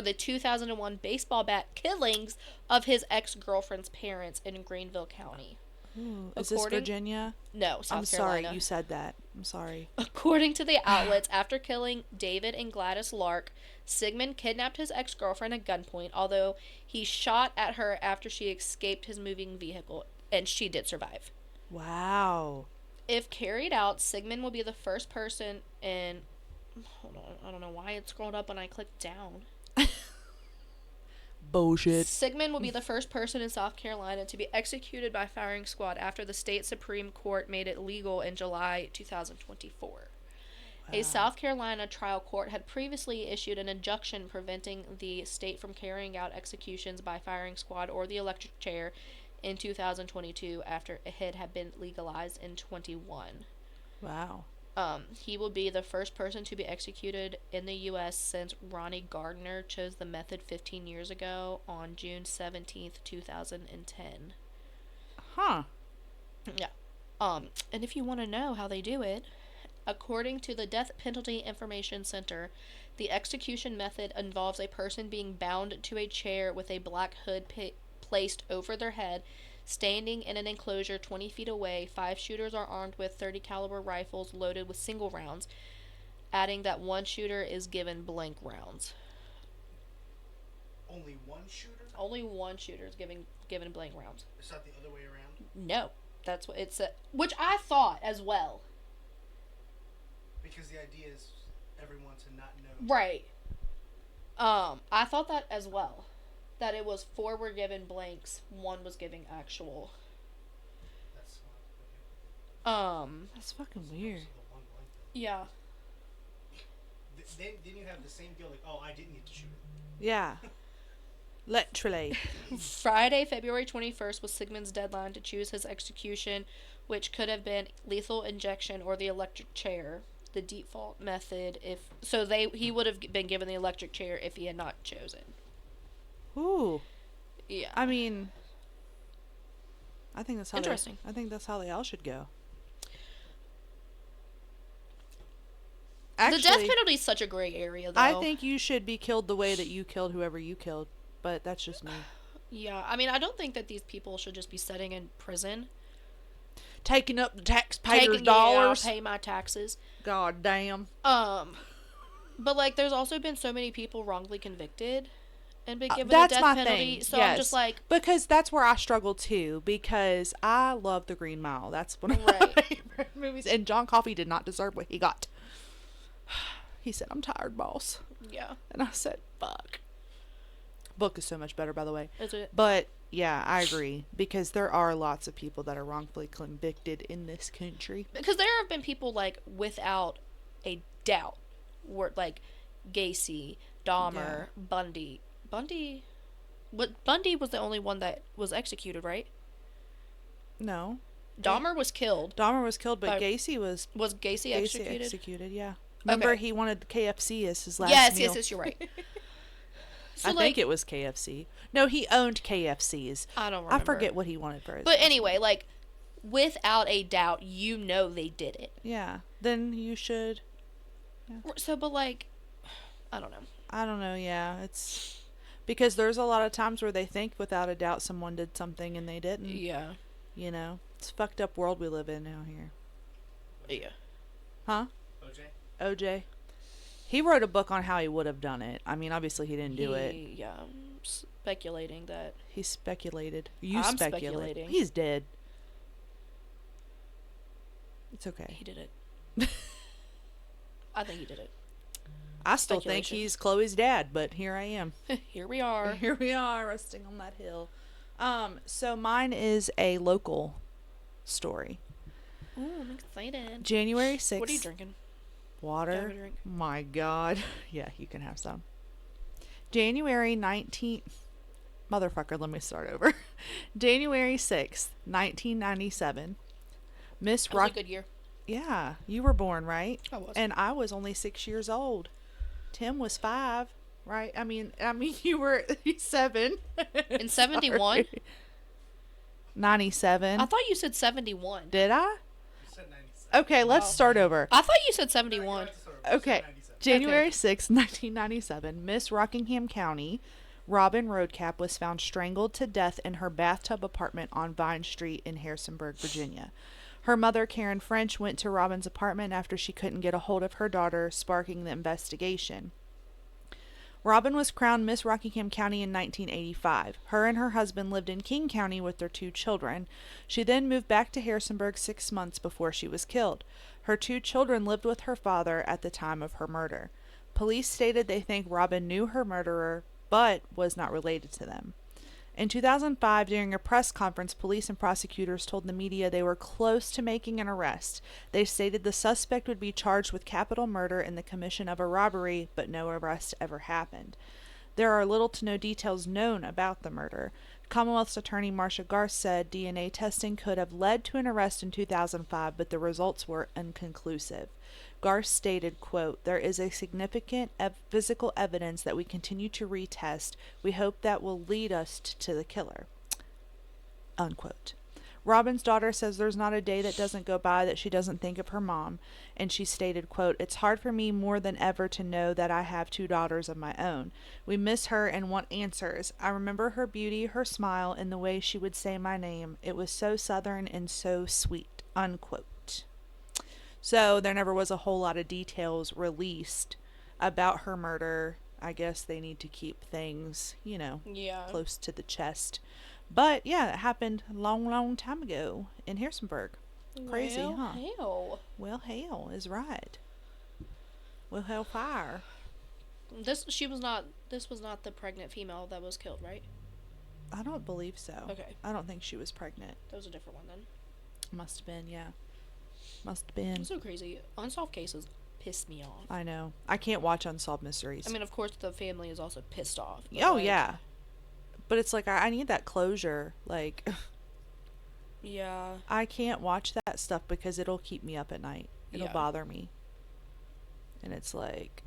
[SPEAKER 2] the 2001 baseball bat killings of his ex-girlfriend's parents in Greenville County.
[SPEAKER 1] Ooh, is this Virginia?
[SPEAKER 2] No, South
[SPEAKER 1] I'm
[SPEAKER 2] Carolina.
[SPEAKER 1] sorry, you said that. I'm sorry.
[SPEAKER 2] According to the outlets, after killing David and Gladys Lark, Sigmund kidnapped his ex-girlfriend at gunpoint, although he shot at her after she escaped his moving vehicle, and she did survive.
[SPEAKER 1] Wow.
[SPEAKER 2] If carried out, Sigmund will be the first person in... Hold on, I don't know why it scrolled up when I clicked down.
[SPEAKER 1] Bullshit.
[SPEAKER 2] Sigmund will be the first person in South Carolina to be executed by firing squad after the state Supreme Court made it legal in July 2024. Wow. A South Carolina trial court had previously issued an injunction preventing the state from carrying out executions by firing squad or the electric chair in 2022 after it had been legalized in 21.
[SPEAKER 1] Wow.
[SPEAKER 2] He will be the first person to be executed in the U.S. since Ronnie Gardner chose the method 15 years ago on June 17th, 2010.
[SPEAKER 1] Huh.
[SPEAKER 2] Yeah. And if you want to know how they do it, according to the Death Penalty Information Center, the execution method involves a person being bound to a chair with a black hood placed over their head, standing in an enclosure 20 feet away. 5 shooters are armed with .30 caliber rifles loaded with single rounds, adding that one shooter is given blank rounds.
[SPEAKER 3] Only one shooter?
[SPEAKER 2] Only one shooter is given blank rounds.
[SPEAKER 3] It's not the other way around?
[SPEAKER 2] No. That's what it's which I thought as well.
[SPEAKER 3] Because the idea is everyone to not know.
[SPEAKER 2] Right. I thought that as well. That it was 4 were given blanks, 1 was giving actual.
[SPEAKER 3] That's smart. Okay.
[SPEAKER 1] That's fucking weird.
[SPEAKER 2] Yeah.
[SPEAKER 3] Then you have the same deal like, oh, I didn't get to shoot it.
[SPEAKER 1] Yeah. Literally.
[SPEAKER 2] Friday, February 21st was Sigmund's deadline to choose his execution, which could have been lethal injection or the electric chair. The default method, he would have been given the electric chair if he had not chosen.
[SPEAKER 1] Ooh.
[SPEAKER 2] Yeah.
[SPEAKER 1] I mean, I think that's how
[SPEAKER 2] interesting.
[SPEAKER 1] I think that's how they all should go. Actually,
[SPEAKER 2] the death penalty is such a gray area, though.
[SPEAKER 1] I think you should be killed the way that you killed whoever you killed, but that's just me.
[SPEAKER 2] Yeah, I mean, I don't think that these people should just be sitting in prison.
[SPEAKER 1] Taking up the taxpayers' dollars.
[SPEAKER 2] Yeah, I'll pay my taxes.
[SPEAKER 1] God damn.
[SPEAKER 2] But like, there's also been so many people wrongly convicted and been given
[SPEAKER 1] that's
[SPEAKER 2] the death
[SPEAKER 1] my
[SPEAKER 2] penalty.
[SPEAKER 1] thing.
[SPEAKER 2] So
[SPEAKER 1] yes.
[SPEAKER 2] I'm just like,
[SPEAKER 1] because that's where I struggle too. Because I love The Green Mile. That's one of my favorite movies. And John Coffey did not deserve what he got. He said, "I'm tired, boss."
[SPEAKER 2] Yeah.
[SPEAKER 1] And I said, "Fuck." Book is so much better, by the way.
[SPEAKER 2] Is it?
[SPEAKER 1] But yeah, I agree, because there are lots of people that are wrongfully convicted in this country.
[SPEAKER 2] Because there have been people like without a doubt, were like Gacy, Dahmer, Bundy. Bundy was the only one that was executed, right?
[SPEAKER 1] No.
[SPEAKER 2] Dahmer was killed.
[SPEAKER 1] Dahmer was killed, but Gacy was
[SPEAKER 2] Gacy executed?
[SPEAKER 1] Yeah. Remember, he wanted KFC as his last meal.
[SPEAKER 2] Yes, you're right. So,
[SPEAKER 1] I think it was KFC. No, he owned KFCs.
[SPEAKER 2] I don't remember.
[SPEAKER 1] I forget what he wanted for his.
[SPEAKER 2] But anyway, like, without a doubt, you know they did it.
[SPEAKER 1] Yeah. Then you should.
[SPEAKER 2] Yeah. So, but like, I don't know.
[SPEAKER 1] I don't know, yeah. It's because there's a lot of times where they think without a doubt someone did something and they didn't.
[SPEAKER 2] Yeah.
[SPEAKER 1] You know? It's a fucked up world we live in now here.
[SPEAKER 2] Yeah.
[SPEAKER 1] Huh? OJ. He wrote a book on how he would have done it. I mean, obviously he didn't do it.
[SPEAKER 2] Yeah, I'm speculating that.
[SPEAKER 1] He speculated.
[SPEAKER 2] I'm speculating.
[SPEAKER 1] He's dead. It's okay.
[SPEAKER 2] He did it. I think he did it.
[SPEAKER 1] I still think he's Chloe's dad, but here I am.
[SPEAKER 2] Here we are.
[SPEAKER 1] Here we are, resting on that hill. So mine is a local story.
[SPEAKER 2] Ooh, I'm excited.
[SPEAKER 1] January 6th.
[SPEAKER 2] What are you drinking?
[SPEAKER 1] Water.
[SPEAKER 2] Drink.
[SPEAKER 1] My God. Yeah, you can have some. January 19th. Motherfucker, let me start over. January 6th, 1997. Miss
[SPEAKER 2] That was a good year.
[SPEAKER 1] Yeah, you were born, right?
[SPEAKER 2] I was.
[SPEAKER 1] And I was only 6 years old. Tim was 5, right? I mean, you were 7.
[SPEAKER 2] In 71?
[SPEAKER 1] 97.
[SPEAKER 2] I thought you said 71.
[SPEAKER 1] Did I?
[SPEAKER 3] You said 97.
[SPEAKER 1] Okay, let's start over.
[SPEAKER 2] I thought you said 71.
[SPEAKER 1] Okay. January 6, 1997, Miss Rockingham County, Robin Roadcap, was found strangled to death in her bathtub apartment on Vine Street in Harrisonburg, Virginia. Her mother, Karen French, went to Robin's apartment after she couldn't get a hold of her daughter, sparking the investigation. Robin was crowned Miss Rockingham County in 1985. Her and her husband lived in King County with their 2 children. She then moved back to Harrisonburg 6 months before she was killed. Her 2 children lived with her father at the time of her murder. Police stated they think Robin knew her murderer, but was not related to them. In 2005, during a press conference, police and prosecutors told the media they were close to making an arrest. They stated the suspect would be charged with capital murder in the commission of a robbery, but no arrest ever happened. There are little to no details known about the murder. Commonwealth's attorney Marcia Garth said DNA testing could have led to an arrest in 2005, but the results were inconclusive. Garth stated, quote, "There is a significant physical evidence that we continue to retest. We hope that will lead us to the killer," unquote. Robin's daughter says there's not a day that doesn't go by that she doesn't think of her mom, and she stated, quote, "It's hard for me more than ever to know that I have 2 daughters of my own. We miss her and want answers. I remember her beauty, her smile, and the way she would say my name. It was so southern and so sweet," unquote. So there never was a whole lot of details released about her murder. I guess they need to keep things, close to the chest. But yeah, it happened a long, long time ago in Harrisonburg. Crazy,
[SPEAKER 2] well,
[SPEAKER 1] huh?
[SPEAKER 2] Hell.
[SPEAKER 1] Well, hell is right. Well, hellfire.
[SPEAKER 2] This was not the pregnant female that was killed, right?
[SPEAKER 1] I don't believe so.
[SPEAKER 2] Okay.
[SPEAKER 1] I don't think she was pregnant.
[SPEAKER 2] That was a different one then.
[SPEAKER 1] Must have been, yeah. Must have been.
[SPEAKER 2] It's so crazy. Unsolved cases piss me off.
[SPEAKER 1] I know. I can't watch Unsolved Mysteries.
[SPEAKER 2] I mean, of course, the family is also pissed off.
[SPEAKER 1] Oh, yeah. But it's like, I need that closure. Like,
[SPEAKER 2] yeah.
[SPEAKER 1] I can't watch that stuff because it'll keep me up at night. It'll bother me. And it's like,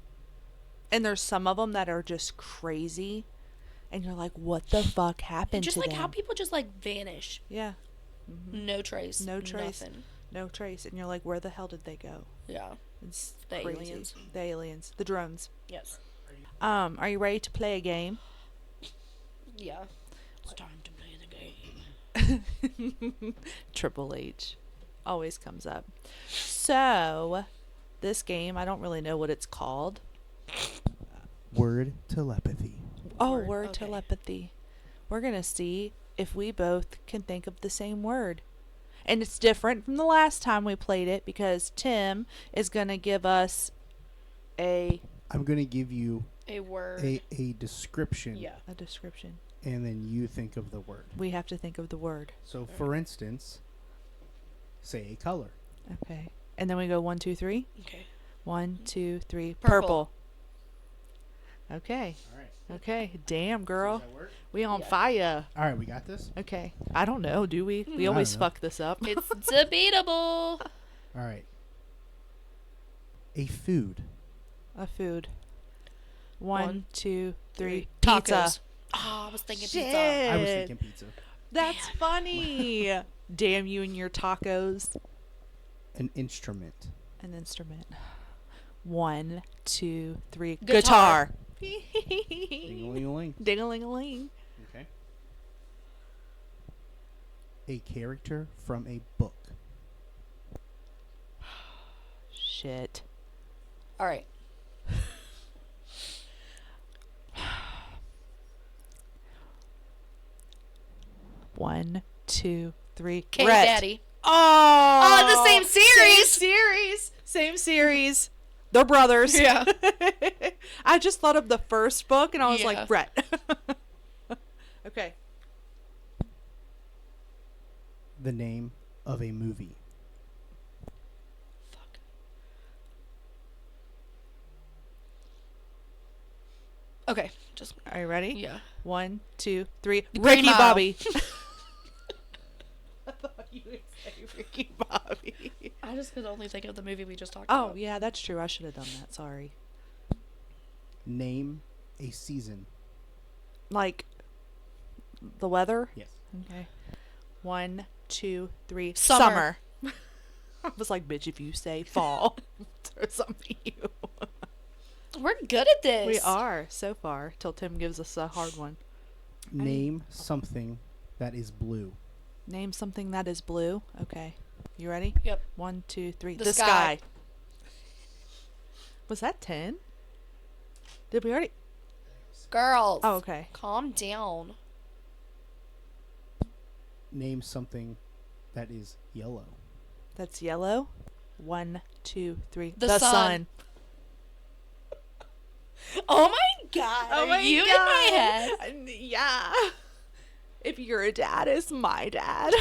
[SPEAKER 1] and there's some of them that are just crazy. And you're like, what the fuck happened to them?
[SPEAKER 2] Just like how people just like vanish.
[SPEAKER 1] Yeah. Mm-hmm.
[SPEAKER 2] No trace.
[SPEAKER 1] No trace.
[SPEAKER 2] Nothing.
[SPEAKER 1] No trace. And you're like, where the hell did they go?
[SPEAKER 2] Yeah.
[SPEAKER 1] It's
[SPEAKER 2] the
[SPEAKER 1] crazy.
[SPEAKER 2] aliens.
[SPEAKER 1] The aliens. The drones.
[SPEAKER 2] Yes.
[SPEAKER 1] Are you ready to play a game?
[SPEAKER 2] Yeah. It's time to play the game.
[SPEAKER 1] Triple H. Always comes up. So, this game, I don't really know what it's called.
[SPEAKER 4] Word telepathy.
[SPEAKER 1] Oh, word telepathy. We're going to see if we both can think of the same word. And it's different from the last time we played it because Tim is going to give us I'm
[SPEAKER 4] going to give you
[SPEAKER 2] a word.
[SPEAKER 4] A description.
[SPEAKER 2] Yeah.
[SPEAKER 1] A description.
[SPEAKER 4] And then you think of the word.
[SPEAKER 1] We have to think of the word.
[SPEAKER 4] So, for instance, say a color.
[SPEAKER 1] Okay. And then we go 1, 2, 3.
[SPEAKER 2] Okay.
[SPEAKER 1] 1, 2, 3.
[SPEAKER 2] Purple.
[SPEAKER 1] Okay.
[SPEAKER 4] All right.
[SPEAKER 1] Okay. Damn, girl.
[SPEAKER 4] Does that work?
[SPEAKER 1] We on
[SPEAKER 2] Yeah.
[SPEAKER 1] fire.
[SPEAKER 4] All right, we got this?
[SPEAKER 1] Okay. I don't know, do we? We always
[SPEAKER 4] don't know.
[SPEAKER 1] fuck this up.
[SPEAKER 2] It's debatable.
[SPEAKER 4] All right. A food.
[SPEAKER 1] A food. 1, 2, 3.
[SPEAKER 2] Tacos.
[SPEAKER 1] Pizza.
[SPEAKER 2] Oh, I was thinking
[SPEAKER 1] Shit.
[SPEAKER 2] pizza.
[SPEAKER 4] I was thinking pizza.
[SPEAKER 1] That's funny. Damn you and your tacos.
[SPEAKER 4] An instrument.
[SPEAKER 1] An instrument. 1, 2, 3.
[SPEAKER 2] Guitar.
[SPEAKER 1] Guitar.
[SPEAKER 4] Ding-a-ling-a-ling.
[SPEAKER 1] Ding-a-ling-a-ling.
[SPEAKER 4] Okay. A character from a book.
[SPEAKER 1] Shit.
[SPEAKER 2] All right.
[SPEAKER 1] 1, 2, 3.
[SPEAKER 2] K
[SPEAKER 1] Red.
[SPEAKER 2] Daddy.
[SPEAKER 1] Oh,
[SPEAKER 2] the same series.
[SPEAKER 1] Same series. They're brothers.
[SPEAKER 2] Yeah.
[SPEAKER 1] I just thought of the first book and I was
[SPEAKER 2] Yeah.
[SPEAKER 1] like, Brett. Okay.
[SPEAKER 4] The name of a movie.
[SPEAKER 2] Fuck. Okay. Just
[SPEAKER 1] Are you ready?
[SPEAKER 2] yeah.
[SPEAKER 1] 1, 2, 3.
[SPEAKER 2] Green
[SPEAKER 1] Ricky
[SPEAKER 2] Mile.
[SPEAKER 1] Bobby. I thought you would say Ricky Bobby.
[SPEAKER 2] I just could only think of the movie we just talked
[SPEAKER 1] Oh,
[SPEAKER 2] about.
[SPEAKER 1] yeah, that's true. I should have done that. Sorry.
[SPEAKER 4] Name a season.
[SPEAKER 1] Like the weather?
[SPEAKER 4] Yes.
[SPEAKER 1] Okay. 1, 2, 3.
[SPEAKER 2] Summer.
[SPEAKER 1] I was like, bitch, if you say fall, throw something at you.
[SPEAKER 2] We're good at this.
[SPEAKER 1] We are, so far, till Tim gives us a hard one.
[SPEAKER 4] Name something that is blue.
[SPEAKER 1] Name something that is blue. Okay. You ready?
[SPEAKER 2] Yep.
[SPEAKER 1] 1, 2, 3.
[SPEAKER 2] The
[SPEAKER 1] The
[SPEAKER 2] sky.
[SPEAKER 1] sky. Was that 10? Did we already?
[SPEAKER 2] Girls.
[SPEAKER 1] Oh, okay.
[SPEAKER 2] Calm down.
[SPEAKER 4] Name something that is yellow.
[SPEAKER 1] That's yellow. 1, 2, 3.
[SPEAKER 2] The sun. Oh my god.
[SPEAKER 1] Oh my
[SPEAKER 2] you
[SPEAKER 1] God.
[SPEAKER 2] in my head?
[SPEAKER 1] Yeah. If you're a dad, is my dad.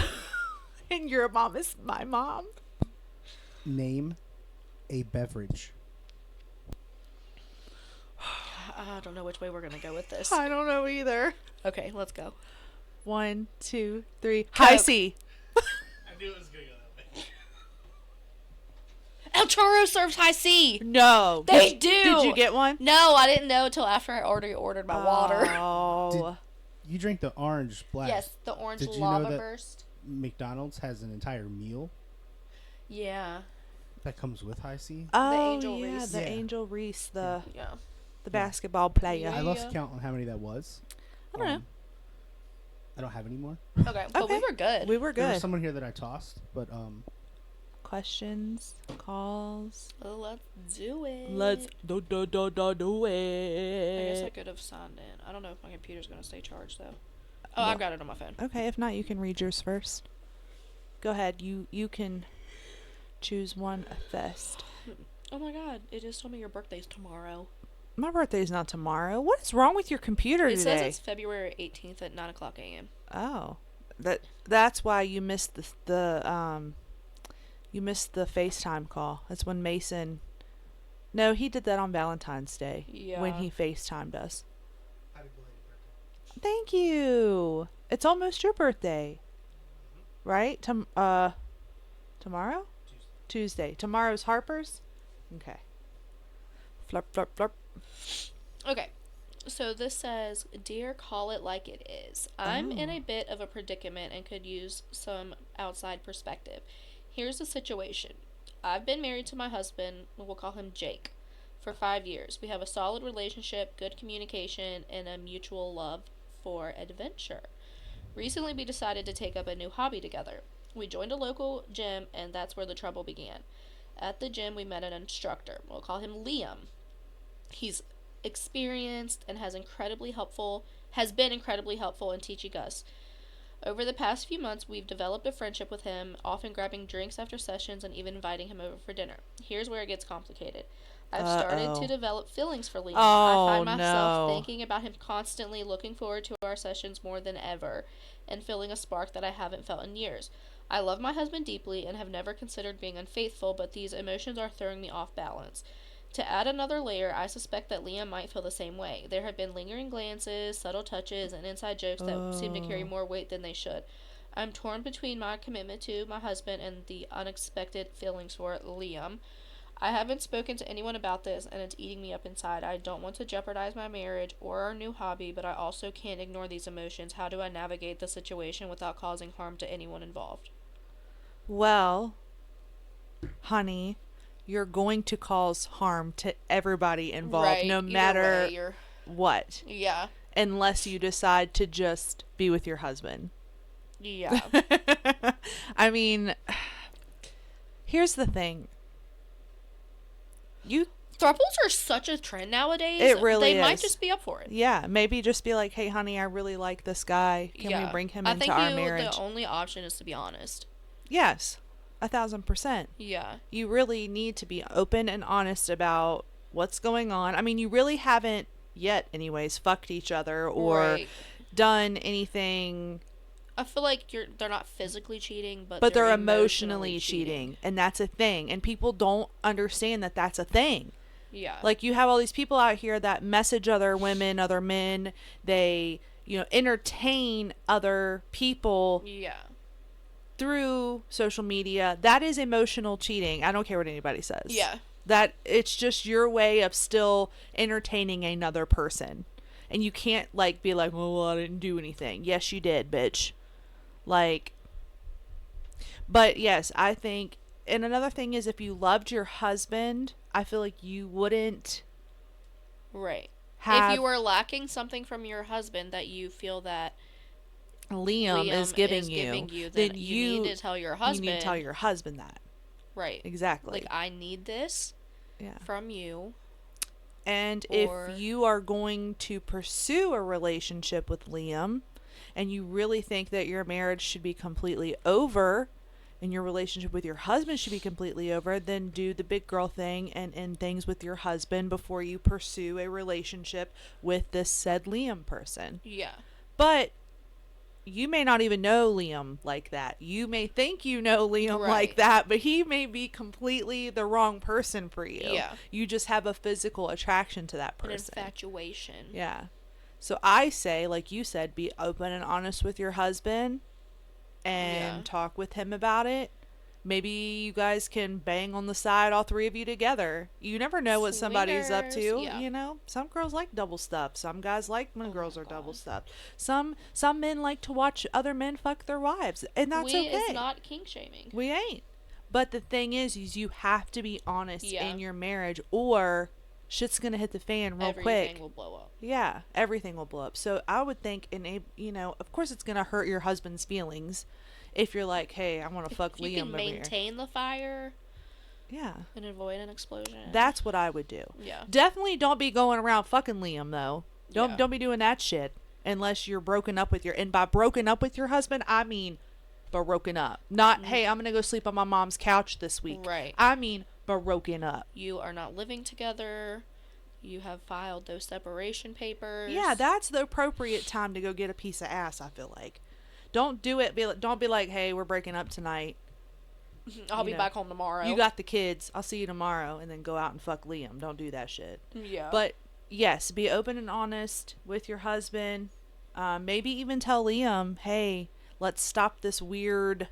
[SPEAKER 1] And your mom is my mom.
[SPEAKER 4] Name a beverage.
[SPEAKER 2] I don't know which way we're going to go with this.
[SPEAKER 1] I don't know either.
[SPEAKER 2] Okay, let's go.
[SPEAKER 1] 1, 2, 3.
[SPEAKER 2] Coke.
[SPEAKER 1] High C.
[SPEAKER 3] I knew it was gonna go that way.
[SPEAKER 2] El Chorro serves high C.
[SPEAKER 1] No.
[SPEAKER 2] They do.
[SPEAKER 1] Did you get one?
[SPEAKER 2] No, I didn't know until after I already ordered my water.
[SPEAKER 1] Oh.
[SPEAKER 4] You drink the orange blast.
[SPEAKER 2] Yes, the orange
[SPEAKER 4] Did you
[SPEAKER 2] lava
[SPEAKER 4] know that
[SPEAKER 2] burst.
[SPEAKER 4] McDonald's has an entire meal
[SPEAKER 2] Yeah.
[SPEAKER 4] that comes with high C?
[SPEAKER 1] Oh,
[SPEAKER 2] Angel
[SPEAKER 1] yeah,
[SPEAKER 2] Reese.
[SPEAKER 1] the
[SPEAKER 4] Yeah.
[SPEAKER 1] Angel Reese, the
[SPEAKER 2] Yeah.
[SPEAKER 1] basketball player.
[SPEAKER 2] Yeah.
[SPEAKER 4] I lost count on how many that was.
[SPEAKER 1] I don't know.
[SPEAKER 4] I don't have any more.
[SPEAKER 2] Okay, but we
[SPEAKER 1] Okay.
[SPEAKER 2] were good.
[SPEAKER 1] We were
[SPEAKER 4] There was
[SPEAKER 1] good.
[SPEAKER 4] someone here that I tossed, but
[SPEAKER 1] Questions, calls.
[SPEAKER 2] Let's do it.
[SPEAKER 1] Let's do
[SPEAKER 2] I guess I
[SPEAKER 1] it.
[SPEAKER 2] could have signed in. I don't know if my computer's going to stay charged, though. Oh, I've got it on my phone.
[SPEAKER 1] Okay, if not, you can read yours first. Go ahead. You can choose one first.
[SPEAKER 2] Oh my god, it just told me your birthday's tomorrow.
[SPEAKER 1] My birthday's not tomorrow. What is wrong with your computer
[SPEAKER 2] It
[SPEAKER 1] today?
[SPEAKER 2] says it's February 18th at 9 o'clock a.m.
[SPEAKER 1] Oh, that's why you missed the FaceTime call. That's when Mason. No, he did that on Valentine's Day.
[SPEAKER 2] Yeah.
[SPEAKER 1] When he FaceTimed us.
[SPEAKER 3] Happy belated birthday.
[SPEAKER 1] Thank you. It's almost your birthday, right? Tomorrow. Tuesday. Tomorrow's Harper's. Okay. Flurp flurp flurp.
[SPEAKER 2] Okay, so this says, Dear, call it like it is. I'm in a bit of a predicament and could use some outside perspective. Here's the situation. I've been married to my husband, we'll call him Jake, for 5 years. We have a solid relationship, good communication, and a mutual love for adventure. Recently, we decided to take up a new hobby together. We joined a local gym, and that's where the trouble began. At the gym, we met an instructor. We'll call him Liam. He's experienced and has been incredibly helpful in teaching us. Over the past few months, we've developed a friendship with him, often grabbing drinks after sessions and even inviting him over for dinner. Here's where it gets complicated. I've started to develop feelings for Liam. I find myself thinking about him constantly, looking forward to our sessions more than ever, and feeling a spark that I haven't felt in years. I love my husband deeply and have never considered being unfaithful, but these emotions are throwing me off balance. To add another layer, I suspect that Liam might feel the same way. There have been lingering glances, subtle touches, and inside jokes that seem to carry more weight than they should. I'm torn between my commitment to my husband and the unexpected feelings for Liam. I haven't spoken to anyone about this, and it's eating me up inside. I don't want to jeopardize my marriage or our new hobby, but I also can't ignore these emotions. How do I navigate the situation without causing harm to anyone involved?
[SPEAKER 1] Well, honey, you're going to cause harm to everybody involved,
[SPEAKER 2] Right,
[SPEAKER 1] no
[SPEAKER 2] either
[SPEAKER 1] matter
[SPEAKER 2] way, you're-
[SPEAKER 1] what,
[SPEAKER 2] Yeah.
[SPEAKER 1] unless you decide to just be with your husband.
[SPEAKER 2] Yeah.
[SPEAKER 1] I mean, here's the thing.
[SPEAKER 2] Thruples are such a trend nowadays.
[SPEAKER 1] It really
[SPEAKER 2] They might
[SPEAKER 1] is.
[SPEAKER 2] just be up for it.
[SPEAKER 1] Yeah, maybe just be like, hey, honey, I really like this guy. Can we bring him into our marriage?
[SPEAKER 2] The only option is to be honest.
[SPEAKER 1] Yes, 1,000%.
[SPEAKER 2] Yeah.
[SPEAKER 1] You really need to be open and honest about what's going on. I mean, you really haven't yet, anyways, fucked each other or
[SPEAKER 2] Right.
[SPEAKER 1] done anything.
[SPEAKER 2] I feel like they're not physically cheating, but
[SPEAKER 1] They're emotionally cheating. And that's a thing. And people don't understand that that's a thing.
[SPEAKER 2] Yeah.
[SPEAKER 1] Like, you have all these people out here that message other women, other men. They, entertain other people
[SPEAKER 2] Yeah.
[SPEAKER 1] through social media. That is emotional cheating. I don't care what anybody says.
[SPEAKER 2] Yeah.
[SPEAKER 1] That it's just your way of still entertaining another person. And you can't, be like, oh, well, I didn't do anything. Yes, you did, bitch. But yes, I think and another thing is, if you loved your husband, I feel like you wouldn't
[SPEAKER 2] Right.
[SPEAKER 1] have
[SPEAKER 2] If you were lacking something from your husband that you feel that
[SPEAKER 1] Liam is giving you,
[SPEAKER 2] then
[SPEAKER 1] then
[SPEAKER 2] you need to tell your husband.
[SPEAKER 1] You need to tell your husband that.
[SPEAKER 2] Right.
[SPEAKER 1] Exactly.
[SPEAKER 2] Like, I need this from you.
[SPEAKER 1] And if you are going to pursue a relationship with Liam and you really think that your marriage should be completely over and your relationship with your husband should be completely over, then do the big girl thing and end things with your husband before you pursue a relationship with this said Liam person.
[SPEAKER 2] Yeah.
[SPEAKER 1] But you may not even know Liam like that. You may think you know Liam like that, but he may be completely the wrong person for you.
[SPEAKER 2] Yeah.
[SPEAKER 1] You just have a physical attraction to that person.
[SPEAKER 2] An infatuation.
[SPEAKER 1] Yeah. So I say, like you said, be open and honest with your husband and talk with him about it. Maybe you guys can bang on the side, all three of you together. You never know what somebody's up to.
[SPEAKER 2] Yeah.
[SPEAKER 1] You know, some girls like double stuff. Some guys like when girls are double stuffed. Some men like to watch other men fuck their wives, and that's okay.
[SPEAKER 2] It's not kink shaming.
[SPEAKER 1] We ain't. But the thing is you have to be honest in your marriage, or shit's gonna hit the fan real quick.
[SPEAKER 2] Everything will blow up.
[SPEAKER 1] Yeah, everything will blow up. So I would think, of course it's gonna hurt your husband's feelings. If you're like, hey, I want to fuck Liam over here. You can
[SPEAKER 2] maintain the fire.
[SPEAKER 1] Yeah.
[SPEAKER 2] And avoid an explosion.
[SPEAKER 1] That's what I would do.
[SPEAKER 2] Yeah.
[SPEAKER 1] Definitely don't be going around fucking Liam, though. Don't be doing that shit unless you're broken up with and by broken up with your husband, I mean broken up. Not, hey, I'm going to go sleep on my mom's couch this week.
[SPEAKER 2] Right.
[SPEAKER 1] I mean broken up.
[SPEAKER 2] You are not living together. You have filed those separation papers.
[SPEAKER 1] Yeah, that's the appropriate time to go get a piece of ass, I feel like. Don't do it. Don't be like, hey, we're breaking up tonight.
[SPEAKER 2] I'll be back home tomorrow.
[SPEAKER 1] You got the kids. I'll see you tomorrow. And then go out and fuck Liam. Don't do that shit.
[SPEAKER 2] Yeah.
[SPEAKER 1] But, yes, be open and honest with your husband. Maybe even tell Liam, hey, let's stop this weird...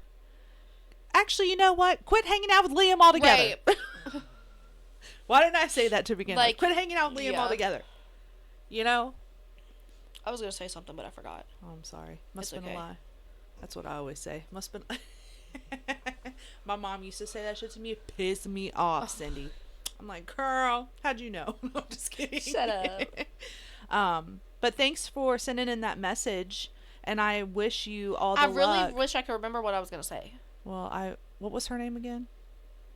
[SPEAKER 1] Actually, you know what? Quit hanging out with Liam altogether. Right. Why didn't I say that to begin with? Quit hanging out with Liam altogether. You know?
[SPEAKER 2] I was going to say something, but I forgot.
[SPEAKER 1] Oh, I'm sorry. Must have been a lie. That's what I always say. Must have been... My mom used to say that shit to me. It pissed me off, Cindy. I'm like, girl, how'd you know? I'm just kidding.
[SPEAKER 2] Shut up.
[SPEAKER 1] But thanks for sending in that message, and I wish you all the luck.
[SPEAKER 2] I really wish I could remember what I was going to say.
[SPEAKER 1] Well, what was her name again?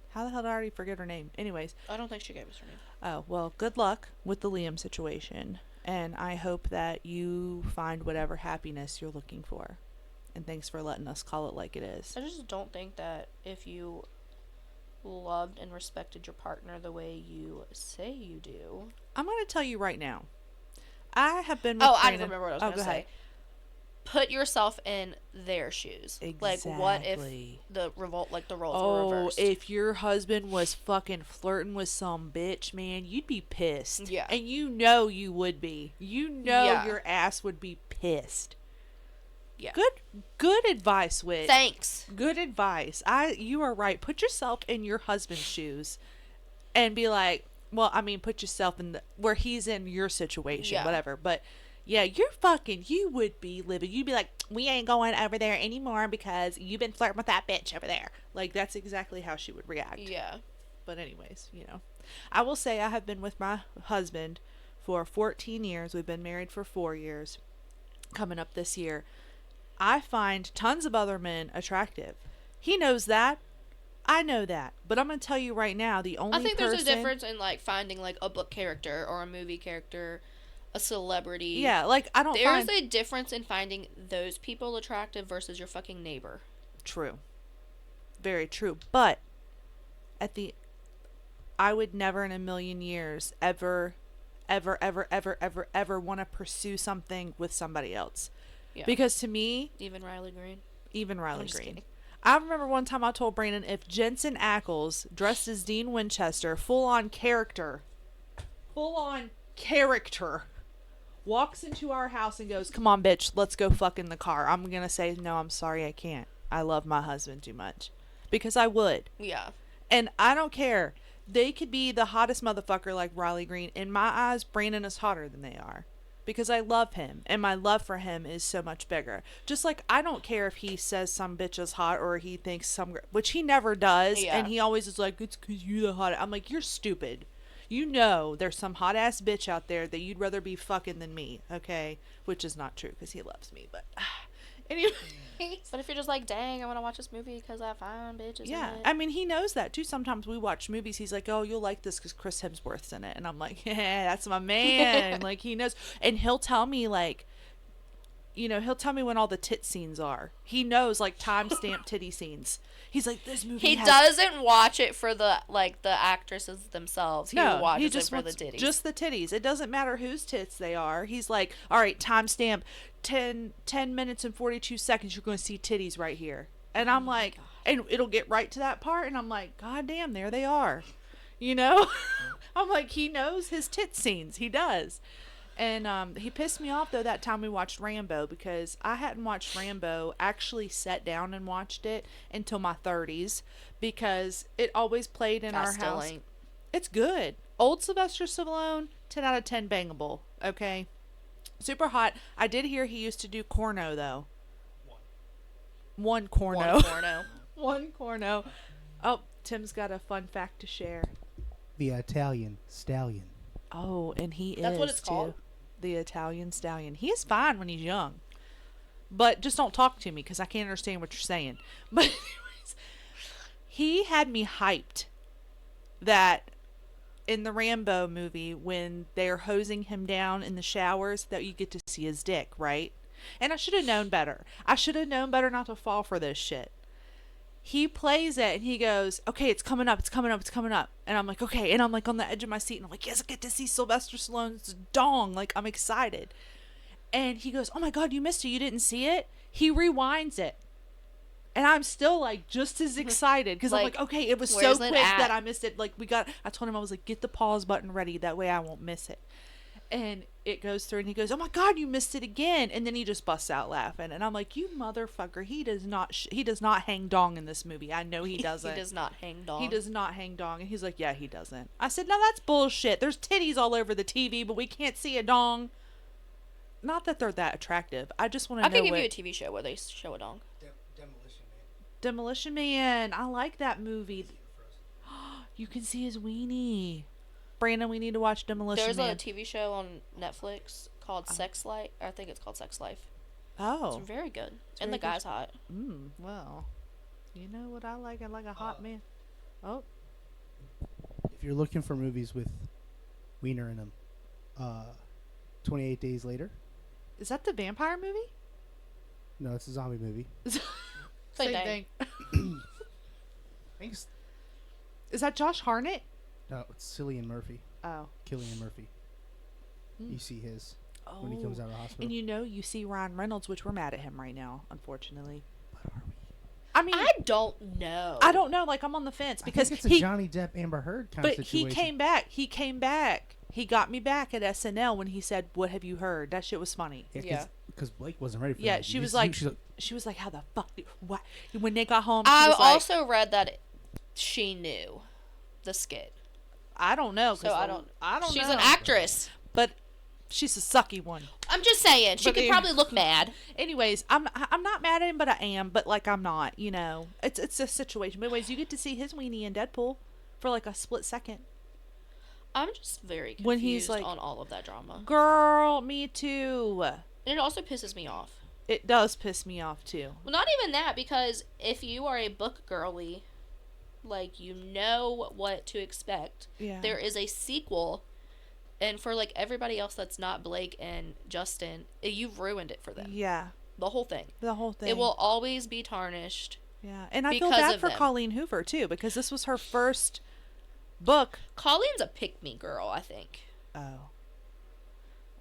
[SPEAKER 1] How the hell did I already forget her name? Anyways.
[SPEAKER 2] I don't think she gave us her name.
[SPEAKER 1] Oh, well, good luck with the Liam situation. And I hope that you find whatever happiness you're looking for. And thanks for letting us call it like it is.
[SPEAKER 2] I just don't think that if you loved and respected your partner the way you say you do.
[SPEAKER 1] I'm going to tell you right now. I have been with
[SPEAKER 2] I remember what I was going to say.
[SPEAKER 1] Ahead.
[SPEAKER 2] Put yourself in their shoes.
[SPEAKER 1] Exactly.
[SPEAKER 2] Like, what if the roles were reversed?
[SPEAKER 1] If your husband was fucking flirting with some bitch, man, you'd be pissed.
[SPEAKER 2] Yeah.
[SPEAKER 1] And you know you would be. You know your ass would be pissed.
[SPEAKER 2] Yeah.
[SPEAKER 1] Good advice, Whit.
[SPEAKER 2] Thanks.
[SPEAKER 1] Good advice. You are right. Put yourself in your husband's shoes and be like, well, I mean, put yourself in where he's in your situation, whatever. But yeah, you would be living. You'd be like, we ain't going over there anymore because you've been flirting with that bitch over there. Like, that's exactly how she would react.
[SPEAKER 2] Yeah.
[SPEAKER 1] But anyways, I will say I have been with my husband for 14 years. We've been married for 4 years coming up this year. I find tons of other men attractive. He knows that. I know that. But I'm going to tell you right now, the only
[SPEAKER 2] I think there's a difference in, like, finding, like, a book character or a movie character, a celebrity.
[SPEAKER 1] Yeah, like,
[SPEAKER 2] There's a difference in finding those people attractive versus your fucking neighbor.
[SPEAKER 1] True. Very true. But I would never in a million years ever want to pursue something with somebody else. Yeah. Because to me...
[SPEAKER 2] Even Riley Green.
[SPEAKER 1] Kidding. I remember one time I told Brandon, if Jensen Ackles, dressed as Dean Winchester, full-on character, walks into our house and goes, come on, bitch, let's go fuck in the car, I'm going to say, no, I'm sorry, I can't. I love my husband too much. Because I would.
[SPEAKER 2] Yeah.
[SPEAKER 1] And I don't care. They could be the hottest motherfucker like Riley Green. In my eyes, Brandon is hotter than they are. because I love him and my love for him is so much bigger. Just like I don't care if he says some bitch is hot or he thinks which he never does,
[SPEAKER 2] Yeah.
[SPEAKER 1] and he always is like, it's because you the hot. I'm like, you're stupid. You know there's some hot ass bitch out there that you'd rather be fucking than me, okay? Which is not true because he loves me, but anyway.
[SPEAKER 2] But if you're just like, dang, I want to watch this movie because I find bitches
[SPEAKER 1] Yeah,
[SPEAKER 2] in it.
[SPEAKER 1] I mean, he knows that too. Sometimes we watch movies. He's like, "Oh, you'll like this because Chris Hemsworth's in it," and I'm like, "Yeah, that's my man." Like he knows, and he'll tell me like, he'll tell me when all the tit scenes are. He knows like timestamp titty scenes. He's like, "This movie."
[SPEAKER 2] He doesn't watch it for the actresses themselves. He watches it for the titties.
[SPEAKER 1] Just the titties. It doesn't matter whose tits they are. He's like, "All right, timestamp 10 minutes and 42 seconds. You're going to see titties right here." And I'm like, and it'll get right to that part, and I'm like, God damn, there they are. I'm like, he knows his tit scenes. He does. And he pissed me off, though, that time we watched Rambo, because I hadn't watched Rambo, actually sat down and watched it until my 30s, because it always played in our house.
[SPEAKER 2] Ain't.
[SPEAKER 1] It's good. Old Sylvester Stallone, 10 out of 10 bangable, okay? Super hot. I did hear he used to do corno, though. One corno.
[SPEAKER 2] One porno.
[SPEAKER 1] One corno. Oh, Tim's got a fun fact to share.
[SPEAKER 4] The Italian stallion.
[SPEAKER 1] Oh, and
[SPEAKER 2] That's what it's called?
[SPEAKER 1] The Italian stallion. He is fine when he's young. But just don't talk to me because I can't understand what you're saying. But anyways, he had me hyped that in the Rambo movie when they're hosing him down in the showers that you get to see his dick, right? And I should have known better. I should have known better not to fall for this shit. He plays it and he goes, okay, it's coming up, it's coming up, it's coming up. And I'm like, okay. And I'm like on the edge of my seat and I'm like, yes, I get to see Sylvester Stallone's dong. Like, I'm excited. And he goes, oh my God, you missed it. You didn't see it? He rewinds it. And I'm still like just as excited because I'm like, okay, it was so quick that I missed it. Like, I told him, I was like, get the pause button ready. That way I won't miss it. And it goes through and he goes, oh my God, you missed it again. And then he just busts out laughing. And I'm like, you motherfucker. He does not hang dong in this movie. I know he doesn't.
[SPEAKER 2] He does not hang dong.
[SPEAKER 1] He does not hang dong. And he's like, yeah, he doesn't. I said, no, that's bullshit. There's titties all over the TV, but we can't see a dong. Not that they're that attractive. I just want to know.
[SPEAKER 2] I could give you a TV show where they show a dong.
[SPEAKER 3] Demolition Man.
[SPEAKER 1] Demolition Man. I like that movie. You can see his weenie. Brandon, we need to watch Demolition Man.
[SPEAKER 2] There's a TV show on Netflix called Sex Life. I think it's called Sex Life.
[SPEAKER 1] Oh.
[SPEAKER 2] It's very good. And
[SPEAKER 1] very
[SPEAKER 2] the guy's hot.
[SPEAKER 1] Well, you know what I like? I like a hot man. Oh.
[SPEAKER 4] If you're looking for movies with wiener in them, 28 Days Later.
[SPEAKER 1] Is that the vampire movie?
[SPEAKER 4] No, it's a zombie movie.
[SPEAKER 2] Same
[SPEAKER 1] thing.
[SPEAKER 4] Thanks.
[SPEAKER 1] Is that Josh Hartnett?
[SPEAKER 4] No, it's Cillian Murphy.
[SPEAKER 1] Oh.
[SPEAKER 4] Killian Murphy. You see his when he comes out of the hospital.
[SPEAKER 1] And you see Ryan Reynolds, which we're mad at him right now, unfortunately.
[SPEAKER 4] But are we?
[SPEAKER 1] I mean,
[SPEAKER 2] I don't know.
[SPEAKER 1] I don't know. Like, I'm on the fence because
[SPEAKER 4] it's a Johnny Depp, Amber Heard kind of situation.
[SPEAKER 1] But he came back. He got me back at SNL when he said, "What have you heard?" That shit was funny.
[SPEAKER 2] Yeah.
[SPEAKER 4] Because Blake wasn't ready for
[SPEAKER 1] Yeah,
[SPEAKER 4] that.
[SPEAKER 1] she was like, "How the fuck? What?" When they got home,
[SPEAKER 2] I also read that she knew the skit.
[SPEAKER 1] I don't know.
[SPEAKER 2] So I don't know. She's an actress,
[SPEAKER 1] but she's a sucky one.
[SPEAKER 2] I'm just saying she could probably look mad.
[SPEAKER 1] Anyways, I'm not mad at him, but I am. But like, I'm not. It's a situation. But anyways, you get to see his weenie in Deadpool for like a split second.
[SPEAKER 2] I'm just very confused
[SPEAKER 1] when he's like,
[SPEAKER 2] on all of that drama.
[SPEAKER 1] Girl, me too.
[SPEAKER 2] And it also pisses me off.
[SPEAKER 1] It does piss me off too.
[SPEAKER 2] Well, not even that, because if you are a book girly, like, you know what to expect.
[SPEAKER 1] Yeah.
[SPEAKER 2] There is a sequel, and for like everybody else that's not Blake and Justin, you've ruined it for them.
[SPEAKER 1] Yeah.
[SPEAKER 2] The whole thing. It will always be tarnished.
[SPEAKER 1] Yeah. And I feel bad for Colleen Hoover too, because this was her first book.
[SPEAKER 2] Colleen's a pick-me girl, I think.
[SPEAKER 1] Oh.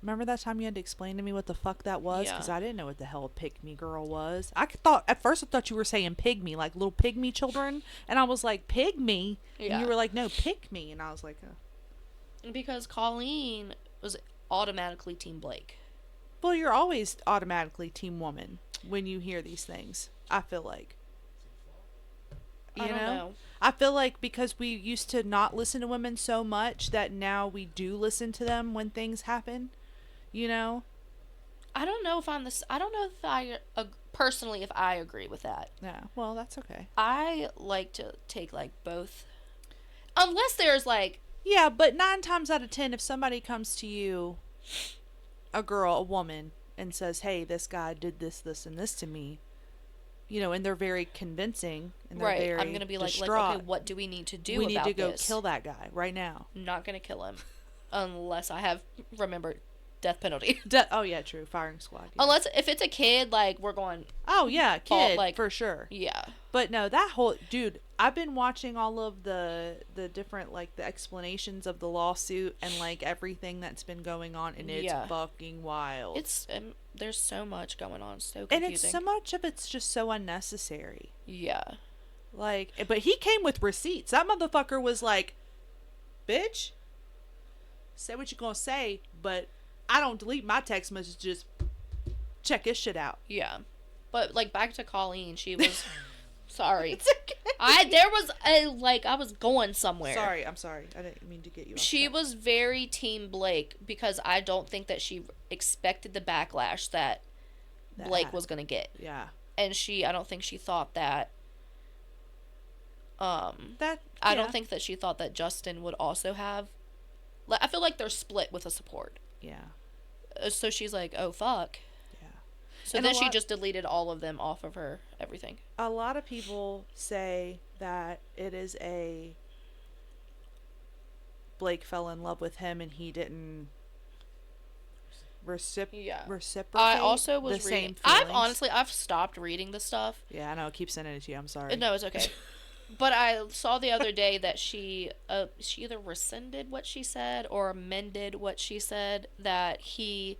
[SPEAKER 1] Remember that time you had to explain to me what the fuck that was? Because I didn't know what the hell a pick-me girl was. At first I thought you were saying pygmy, like little pygmy children. And I was like, pygmy? Yeah. And you were like, no, pick me. And I was like,
[SPEAKER 2] Because Colleen was automatically Team Blake.
[SPEAKER 1] Well, you're always automatically Team Woman when you hear these things, I feel like.
[SPEAKER 2] I don't know.
[SPEAKER 1] I feel like because we used to not listen to women so much that now we do listen to them when things happen. You know?
[SPEAKER 2] I don't know if I'm this. I don't know if I personally if I agree with that.
[SPEAKER 1] Yeah. Well, that's okay.
[SPEAKER 2] I like to take like both, unless there's like.
[SPEAKER 1] Yeah, but 9 times out of 10, if somebody comes to you, a girl, a woman, and says, "Hey, this guy did this, this, and this to me," you know, and they're very convincing, and they're very
[SPEAKER 2] I'm gonna be like,
[SPEAKER 1] distraught.
[SPEAKER 2] okay, what do we need to do?
[SPEAKER 1] We need to go
[SPEAKER 2] this?
[SPEAKER 1] kill that guy right now.
[SPEAKER 2] I'm not gonna kill him, unless I have remembered death penalty.
[SPEAKER 1] Oh yeah, true. Firing squad. Yeah.
[SPEAKER 2] Unless if it's a kid, like we're going.
[SPEAKER 1] Oh yeah, kid,
[SPEAKER 2] like,
[SPEAKER 1] for sure.
[SPEAKER 2] Yeah.
[SPEAKER 1] But no, that whole dude. I've been watching all of the different like the explanations of the lawsuit and like everything that's been going on, and it's fucking wild.
[SPEAKER 2] It's there's so much going on, so
[SPEAKER 1] and
[SPEAKER 2] confusing.
[SPEAKER 1] it's so much of it's just so unnecessary.
[SPEAKER 2] Yeah.
[SPEAKER 1] Like, but he came with receipts. That motherfucker was like, "Bitch, say what you gonna say, but I don't delete my text messages. Check this shit out."
[SPEAKER 2] Yeah. But like back to Colleen, she was sorry.
[SPEAKER 1] It's okay.
[SPEAKER 2] There was a I was going somewhere.
[SPEAKER 1] I'm sorry. I didn't mean to get you off
[SPEAKER 2] She
[SPEAKER 1] track.
[SPEAKER 2] was very team Blake because I don't think that she expected the backlash that Blake was going to get.
[SPEAKER 1] Yeah.
[SPEAKER 2] And I don't think she thought that I don't think that she thought that Justin would also have I feel like they're split with the support.
[SPEAKER 1] Yeah.
[SPEAKER 2] So she's like, "Oh fuck."
[SPEAKER 1] Yeah.
[SPEAKER 2] So then she just deleted all of them off of her everything.
[SPEAKER 1] A lot of people say that it is Blake fell in love with him and he didn't reciprocate.
[SPEAKER 2] I also was
[SPEAKER 1] the
[SPEAKER 2] reading.
[SPEAKER 1] same
[SPEAKER 2] I've stopped reading the stuff.
[SPEAKER 1] Yeah, I know. I keep sending it to you. I'm sorry.
[SPEAKER 2] No, it's okay. But I saw the other day that she either rescinded what she said or amended what she said, that he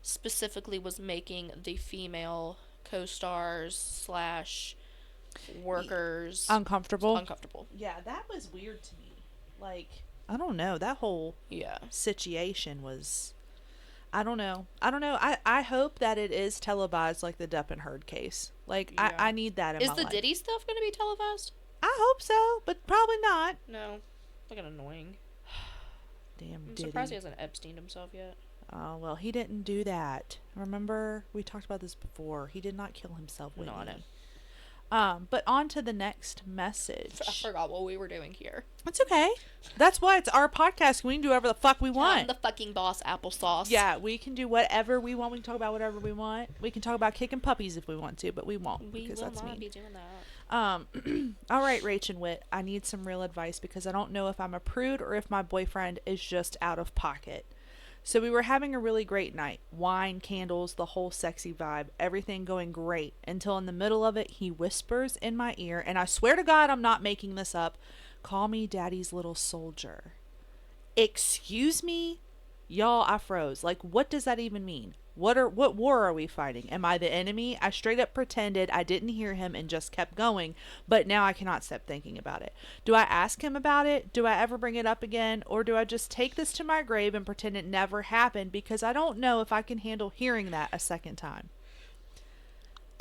[SPEAKER 2] specifically was making the female co-stars / workers
[SPEAKER 1] uncomfortable.
[SPEAKER 2] Yeah,
[SPEAKER 1] that was weird to me. Like, I don't know. That whole situation was... I don't know. I hope that it is televised like the Depp and Heard case. Like, I need that in my life.
[SPEAKER 2] Is the Diddy stuff going to be televised?
[SPEAKER 1] I hope so, but probably not.
[SPEAKER 2] No. Looking annoying.
[SPEAKER 1] Damn
[SPEAKER 2] I'm
[SPEAKER 1] Diddy.
[SPEAKER 2] surprised he hasn't Epsteined himself yet.
[SPEAKER 1] Oh, well, he didn't do that. Remember? We talked about this before. He did not kill himself, Whitney.
[SPEAKER 2] No, I know.
[SPEAKER 1] But on to the next message.
[SPEAKER 2] I forgot what we were doing here.
[SPEAKER 1] It's okay. That's why it's our podcast. We can do whatever the fuck we want.
[SPEAKER 2] I'm the fucking boss, applesauce.
[SPEAKER 1] Yeah, we can do whatever we want. We can talk about whatever we want. We can talk about kicking puppies if we want to, but we won't because that's mean.
[SPEAKER 2] Be doing that.
[SPEAKER 1] All right, Rach and Whit, I need some real advice because I don't know if I'm a prude or if my boyfriend is just out of pocket. So we were having a really great night. Wine, candles, the whole sexy vibe, everything going great. Until in the middle of it, he whispers in my ear, and I swear to God I'm not making this up, "Call me Daddy's little soldier." Excuse me? Y'all, I froze. Like, what does that even mean? What war are we fighting? Am I the enemy? I straight up pretended I didn't hear him and just kept going, but now I cannot stop thinking about it. Do I ask him about it? Do I ever bring it up again? Or do I just take this to my grave and pretend it never happened because I don't know if I can handle hearing that a second time?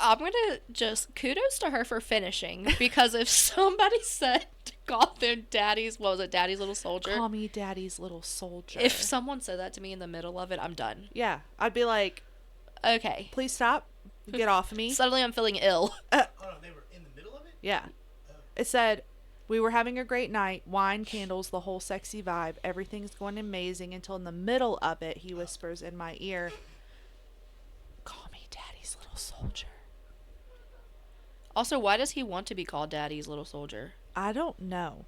[SPEAKER 2] I'm going to just kudos to her for finishing, because if somebody said to call them daddy's little soldier?
[SPEAKER 1] Call me Daddy's little soldier.
[SPEAKER 2] If someone said that to me in the middle of it, I'm done.
[SPEAKER 1] Yeah, I'd be like,
[SPEAKER 2] okay,
[SPEAKER 1] please stop. Get off of me.
[SPEAKER 2] Suddenly I'm feeling ill.
[SPEAKER 3] Oh no, they were in the middle of it?
[SPEAKER 1] Yeah. It said, "We were having a great night, wine, candles, the whole sexy vibe. Everything's going amazing," until in the middle of it, he whispers in my ear, "Call me Daddy's little soldier."
[SPEAKER 2] Also, why does he want to be called Daddy's little soldier?
[SPEAKER 1] I don't know.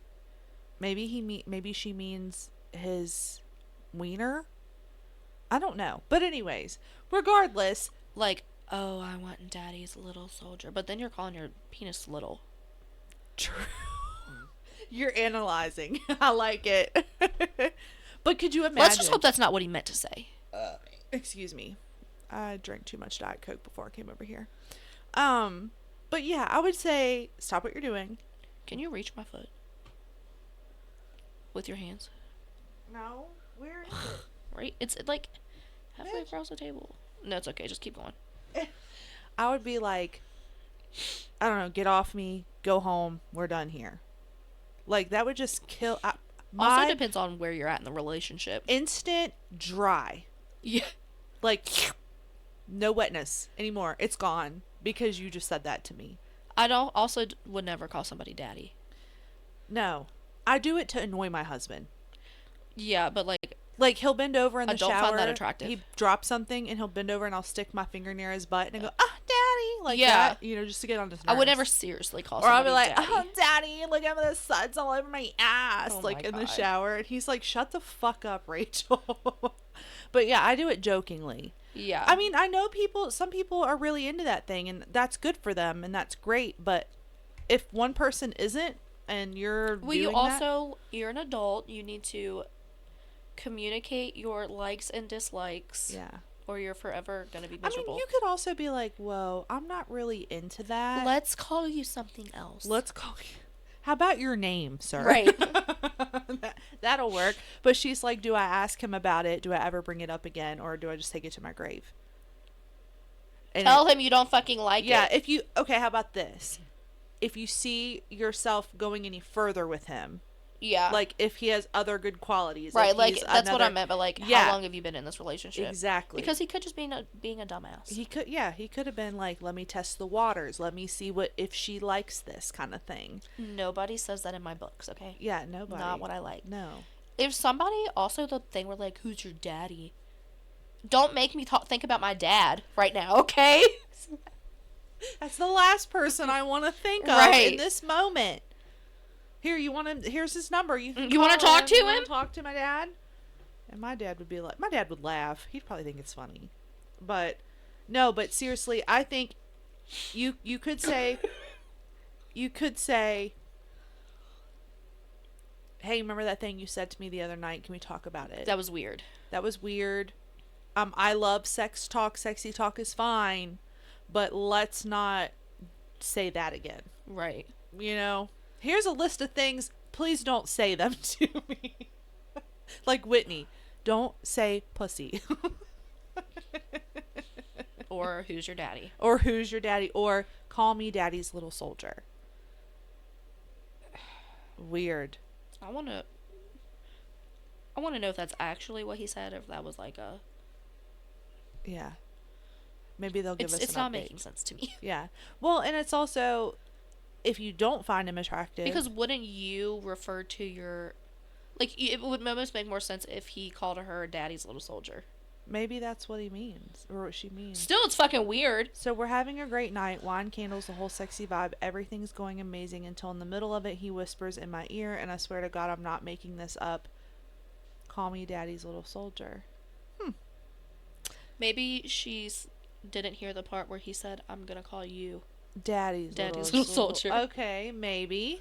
[SPEAKER 1] Maybe she means his wiener. I don't know. But anyways, regardless,
[SPEAKER 2] like, "Oh, I want Daddy's little soldier," but then you're calling your penis little.
[SPEAKER 1] True. You're analyzing. I like it. But could you imagine?
[SPEAKER 2] Let's just hope that's not what he meant to say.
[SPEAKER 1] Excuse me. I drank too much Diet Coke before I came over here. But yeah, I would say stop what you're doing.
[SPEAKER 2] Can you reach my foot with your hands?
[SPEAKER 1] No. Where is it?
[SPEAKER 2] Right? It's like halfway across the table. No, it's okay. Just keep going.
[SPEAKER 1] I would be like, I don't know, get off me, go home, we're done here. Like, that would just kill.
[SPEAKER 2] Also depends on where you're at in the relationship.
[SPEAKER 1] Instant dry.
[SPEAKER 2] Yeah.
[SPEAKER 1] Like, no wetness anymore. It's gone because you just said that to me.
[SPEAKER 2] I don't also would never call somebody daddy.
[SPEAKER 1] No. I do it to annoy my husband.
[SPEAKER 2] Yeah, but like
[SPEAKER 1] he'll bend over in the shower.
[SPEAKER 2] I don't find that attractive.
[SPEAKER 1] He drops something and he'll bend over and I'll stick my finger near his butt and I go, "Oh, daddy," like
[SPEAKER 2] yeah.
[SPEAKER 1] that, you know, just to get on his nerves.
[SPEAKER 2] I would never seriously call
[SPEAKER 1] or
[SPEAKER 2] somebody
[SPEAKER 1] I'll be like,
[SPEAKER 2] daddy.
[SPEAKER 1] "Oh, daddy, look at the suds all over my ass,"
[SPEAKER 2] Oh
[SPEAKER 1] like
[SPEAKER 2] my
[SPEAKER 1] in the
[SPEAKER 2] God.
[SPEAKER 1] shower, and he's like, "Shut the fuck up, Rachel." But yeah, I do it jokingly.
[SPEAKER 2] Yeah.
[SPEAKER 1] I mean, I know some people are really into that thing, and that's good for them, and that's great. But if one person isn't, and you're
[SPEAKER 2] you're an adult, you need to communicate your likes and dislikes.
[SPEAKER 1] Yeah.
[SPEAKER 2] Or you're forever gonna be miserable.
[SPEAKER 1] I mean, you could also be like, "Whoa, I'm not really into that.
[SPEAKER 2] Let's call you something else.
[SPEAKER 1] Let's call you. How about your name, sir?"
[SPEAKER 2] Right.
[SPEAKER 1] That'll work. But she's like, "Do I ask him about it? Do I ever bring it up again, or do I just take it to my grave?" And
[SPEAKER 2] tell him you don't fucking like it.
[SPEAKER 1] Yeah. How about this? If you see yourself going any further with him.
[SPEAKER 2] Yeah.
[SPEAKER 1] Like, if he has other good qualities.
[SPEAKER 2] Right, like, that's what I meant, but, like, how long have you been in this relationship?
[SPEAKER 1] Exactly.
[SPEAKER 2] Because he could just be being a dumbass.
[SPEAKER 1] He could have been like, "Let me test the waters. Let me see if she likes this," kind of thing.
[SPEAKER 2] Nobody says that in my books, okay?
[SPEAKER 1] Yeah, nobody.
[SPEAKER 2] Not what I like.
[SPEAKER 1] No.
[SPEAKER 2] If somebody, also the thing where, like, who's your daddy? Don't make me think about my dad right now, okay?
[SPEAKER 1] That's the last person I want to think of in this moment. Here, here's his number. You
[SPEAKER 2] want to talk to him?
[SPEAKER 1] You talk to my dad? And my dad would laugh. He'd probably think it's funny. But, no, but seriously, I think you could say, "Hey, remember that thing you said to me the other night? Can we talk about it?"
[SPEAKER 2] That was weird.
[SPEAKER 1] I love sex talk. Sexy talk is fine. But let's not say that again.
[SPEAKER 2] Right.
[SPEAKER 1] You know? Here's a list of things. Please don't say them to me. Like Whitney. Don't say pussy.
[SPEAKER 2] Or who's your daddy.
[SPEAKER 1] Or call me daddy's little soldier. Weird.
[SPEAKER 2] I want to know if that's actually what he said, or if that was like a...
[SPEAKER 1] Yeah. Maybe they'll give us an update.
[SPEAKER 2] It's not making sense to me.
[SPEAKER 1] Yeah. Well, and it's also... If you don't find him attractive...
[SPEAKER 2] Because wouldn't you refer to your... Like, it would almost make more sense if he called her daddy's little soldier.
[SPEAKER 1] Maybe that's what he means. Or what she means.
[SPEAKER 2] Still, it's fucking weird.
[SPEAKER 1] So we're having a great night. Wine, candles, the whole sexy vibe. Everything's going amazing until in the middle of it, he whispers in my ear, and I swear to God, I'm not making this up. "Call me daddy's little soldier."
[SPEAKER 2] Maybe didn't hear the part where he said, "I'm gonna call you
[SPEAKER 1] Daddy's
[SPEAKER 2] little soldier."
[SPEAKER 1] Okay, maybe.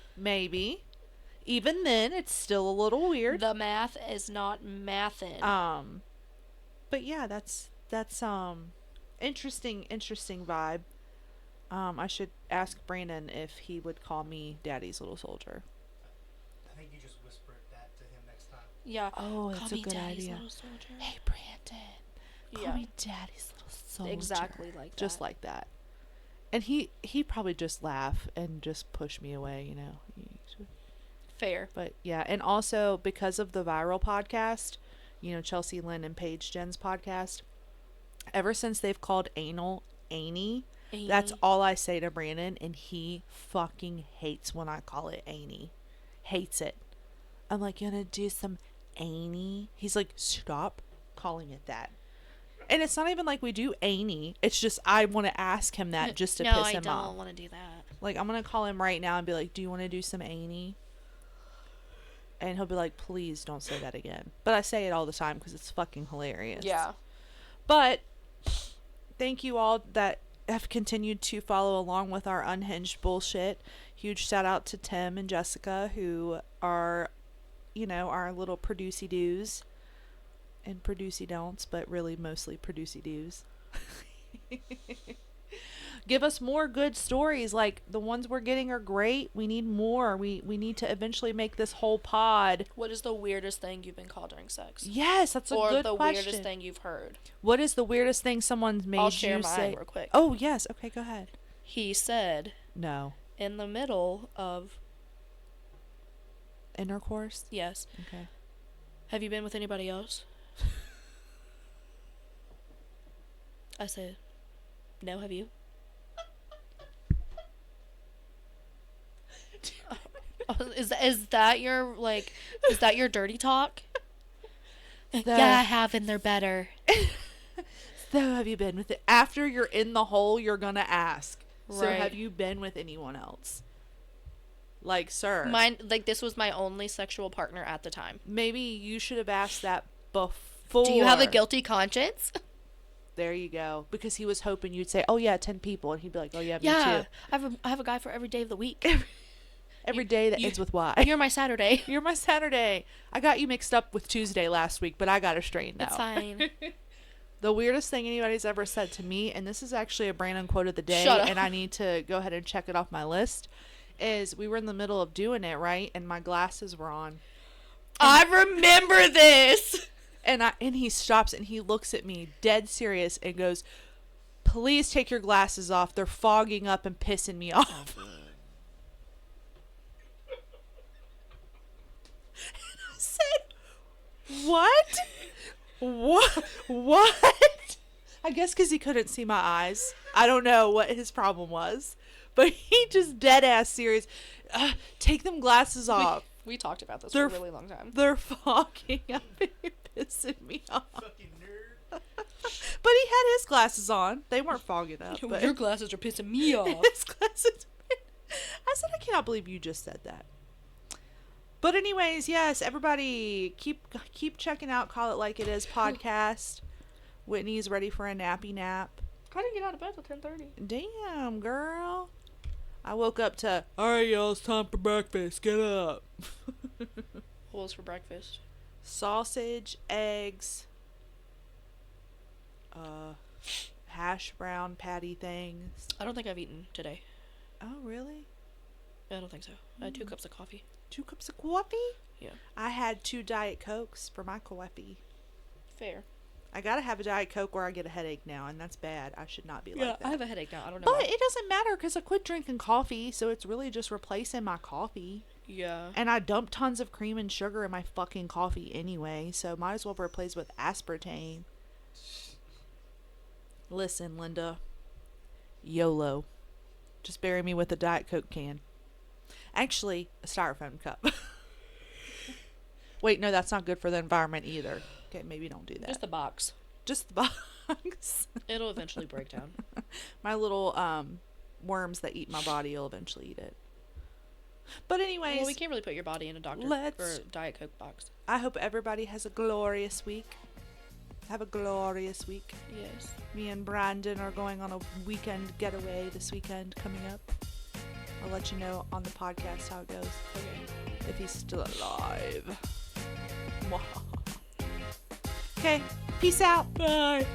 [SPEAKER 1] Even then, it's still a little weird.
[SPEAKER 2] The math is not mathin'.
[SPEAKER 1] But yeah, that's interesting vibe. I should ask Brandon if he would call me daddy's little soldier.
[SPEAKER 3] I think you just whisper that to him next time.
[SPEAKER 2] Yeah.
[SPEAKER 1] Oh, that's a good idea. Hey, Brandon. Call me daddy's little soldier.
[SPEAKER 2] Exactly like that.
[SPEAKER 1] Just like that. And he probably just laugh and just push me away, you know.
[SPEAKER 2] Fair.
[SPEAKER 1] But yeah, and also because of the viral podcast, you know, Chelsea Lynn and Paige Jen's podcast, ever since they've called anal Annie, that's all I say to Brandon, and he fucking hates when I call it Annie. Hates it. I'm like, "You gonna do some Annie?" He's like, "Stop calling it that." And it's not even like we do Annie. It's just I want to ask him that just to piss him off.
[SPEAKER 2] No, I don't want to do that.
[SPEAKER 1] Like, I'm going to call him right now and be like, "Do you want to do some Annie?" And he'll be like, "Please don't say that again." But I say it all the time because it's fucking hilarious.
[SPEAKER 2] Yeah.
[SPEAKER 1] But thank you all that have continued to follow along with our unhinged bullshit. Huge shout out to Tim and Jessica, who are, you know, our little producey doos and producey don'ts, but really mostly producey doos. Give us more good stories. Like, the ones we're getting are great. We need more. We need to eventually make this whole pod.
[SPEAKER 2] What is the weirdest thing you've been called during sex?
[SPEAKER 1] Yes, that's a good question.
[SPEAKER 2] Or the weirdest thing you've heard.
[SPEAKER 1] What is the weirdest thing someone's made you say?
[SPEAKER 2] I'll share mine real quick.
[SPEAKER 1] Oh, yes. Okay, go ahead.
[SPEAKER 2] He said...
[SPEAKER 1] No.
[SPEAKER 2] In the middle of...
[SPEAKER 1] Intercourse?
[SPEAKER 2] Yes.
[SPEAKER 1] Okay.
[SPEAKER 2] Have you been with anybody else? I said, no, have you? Is that your, like, is that your dirty talk? Yeah, I have, and they're better.
[SPEAKER 1] So have you been with it? After you're in the hole, you're going to ask. So
[SPEAKER 2] Right.
[SPEAKER 1] have you been with anyone else? Like, sir.
[SPEAKER 2] This was my only sexual partner at the time.
[SPEAKER 1] Maybe you should have asked that before.
[SPEAKER 2] Do you have a guilty conscience?
[SPEAKER 1] There you go. Because he was hoping you'd say, oh, yeah, 10 people. And he'd be like, oh, yeah, me
[SPEAKER 2] Yeah,
[SPEAKER 1] too.
[SPEAKER 2] I have a guy for every day of the week.
[SPEAKER 1] Every day that ends with Y.
[SPEAKER 2] You're my Saturday.
[SPEAKER 1] You're my Saturday. I got you mixed up with Tuesday last week, but I got her straightened out.
[SPEAKER 2] It's fine.
[SPEAKER 1] The weirdest thing anybody's ever said to me, and this is actually a Brandon quote of the day,
[SPEAKER 2] Shut up.
[SPEAKER 1] and I need to go ahead and check it off my list, is we were in the middle of doing it, right? And my glasses were on.
[SPEAKER 2] I remember this.
[SPEAKER 1] And he stops and he looks at me dead serious and goes, please take your glasses off. They're fogging up and pissing me off. And I said, what? What? I guess because he couldn't see my eyes. I don't know what his problem was. But he just dead ass serious. Take them glasses off.
[SPEAKER 2] We talked about this for a really long time.
[SPEAKER 1] They're fogging up and you're pissing me off.
[SPEAKER 3] Fucking nerd.
[SPEAKER 1] But he had his glasses on. They weren't fogging up. But
[SPEAKER 2] Your glasses are pissing me off.
[SPEAKER 1] his glasses. I said, I cannot believe you just said that. But anyways, yes, everybody keep checking out Call It Like It Is podcast. Whitney's ready for a nappy nap.
[SPEAKER 2] I didn't get out of bed till 10:30.
[SPEAKER 1] Damn, girl. I woke up to, all right, y'all, it's time for breakfast. Get up.
[SPEAKER 2] What was for breakfast?
[SPEAKER 1] Sausage, eggs, hash brown patty things.
[SPEAKER 2] I don't think I've eaten today.
[SPEAKER 1] Oh, really?
[SPEAKER 2] I don't think so. I had 2 cups of coffee.
[SPEAKER 1] 2 cups of coffee?
[SPEAKER 2] Yeah.
[SPEAKER 1] I had 2 Diet Cokes for my coffee.
[SPEAKER 2] Fair.
[SPEAKER 1] I gotta have a Diet Coke or I get a headache now, and that's bad. I should not be like that.
[SPEAKER 2] I have a headache now. I don't know
[SPEAKER 1] But
[SPEAKER 2] why.
[SPEAKER 1] it doesn't matter because I quit drinking coffee, so it's really just replacing my coffee.
[SPEAKER 2] Yeah.
[SPEAKER 1] And I dump tons of cream and sugar in my fucking coffee anyway, so might as well replace with aspartame. Listen, Linda. YOLO. Just bury me with a Diet Coke can. Actually, a styrofoam cup. Wait, no, that's not good for the environment either. Okay, maybe don't do that.
[SPEAKER 2] Just the box.
[SPEAKER 1] Just the box.
[SPEAKER 2] It'll eventually break down.
[SPEAKER 1] My little worms that eat my body will eventually eat it. But anyways,
[SPEAKER 2] Well, we can't really put your body in a doctor or Diet Coke box.
[SPEAKER 1] I hope everybody has a glorious week. Have a glorious week.
[SPEAKER 2] Yes.
[SPEAKER 1] Me and Brandon are going on a weekend getaway this weekend coming up. I'll let you know on the podcast how it goes.
[SPEAKER 2] Okay.
[SPEAKER 1] If he's still alive. Okay, peace out. Bye.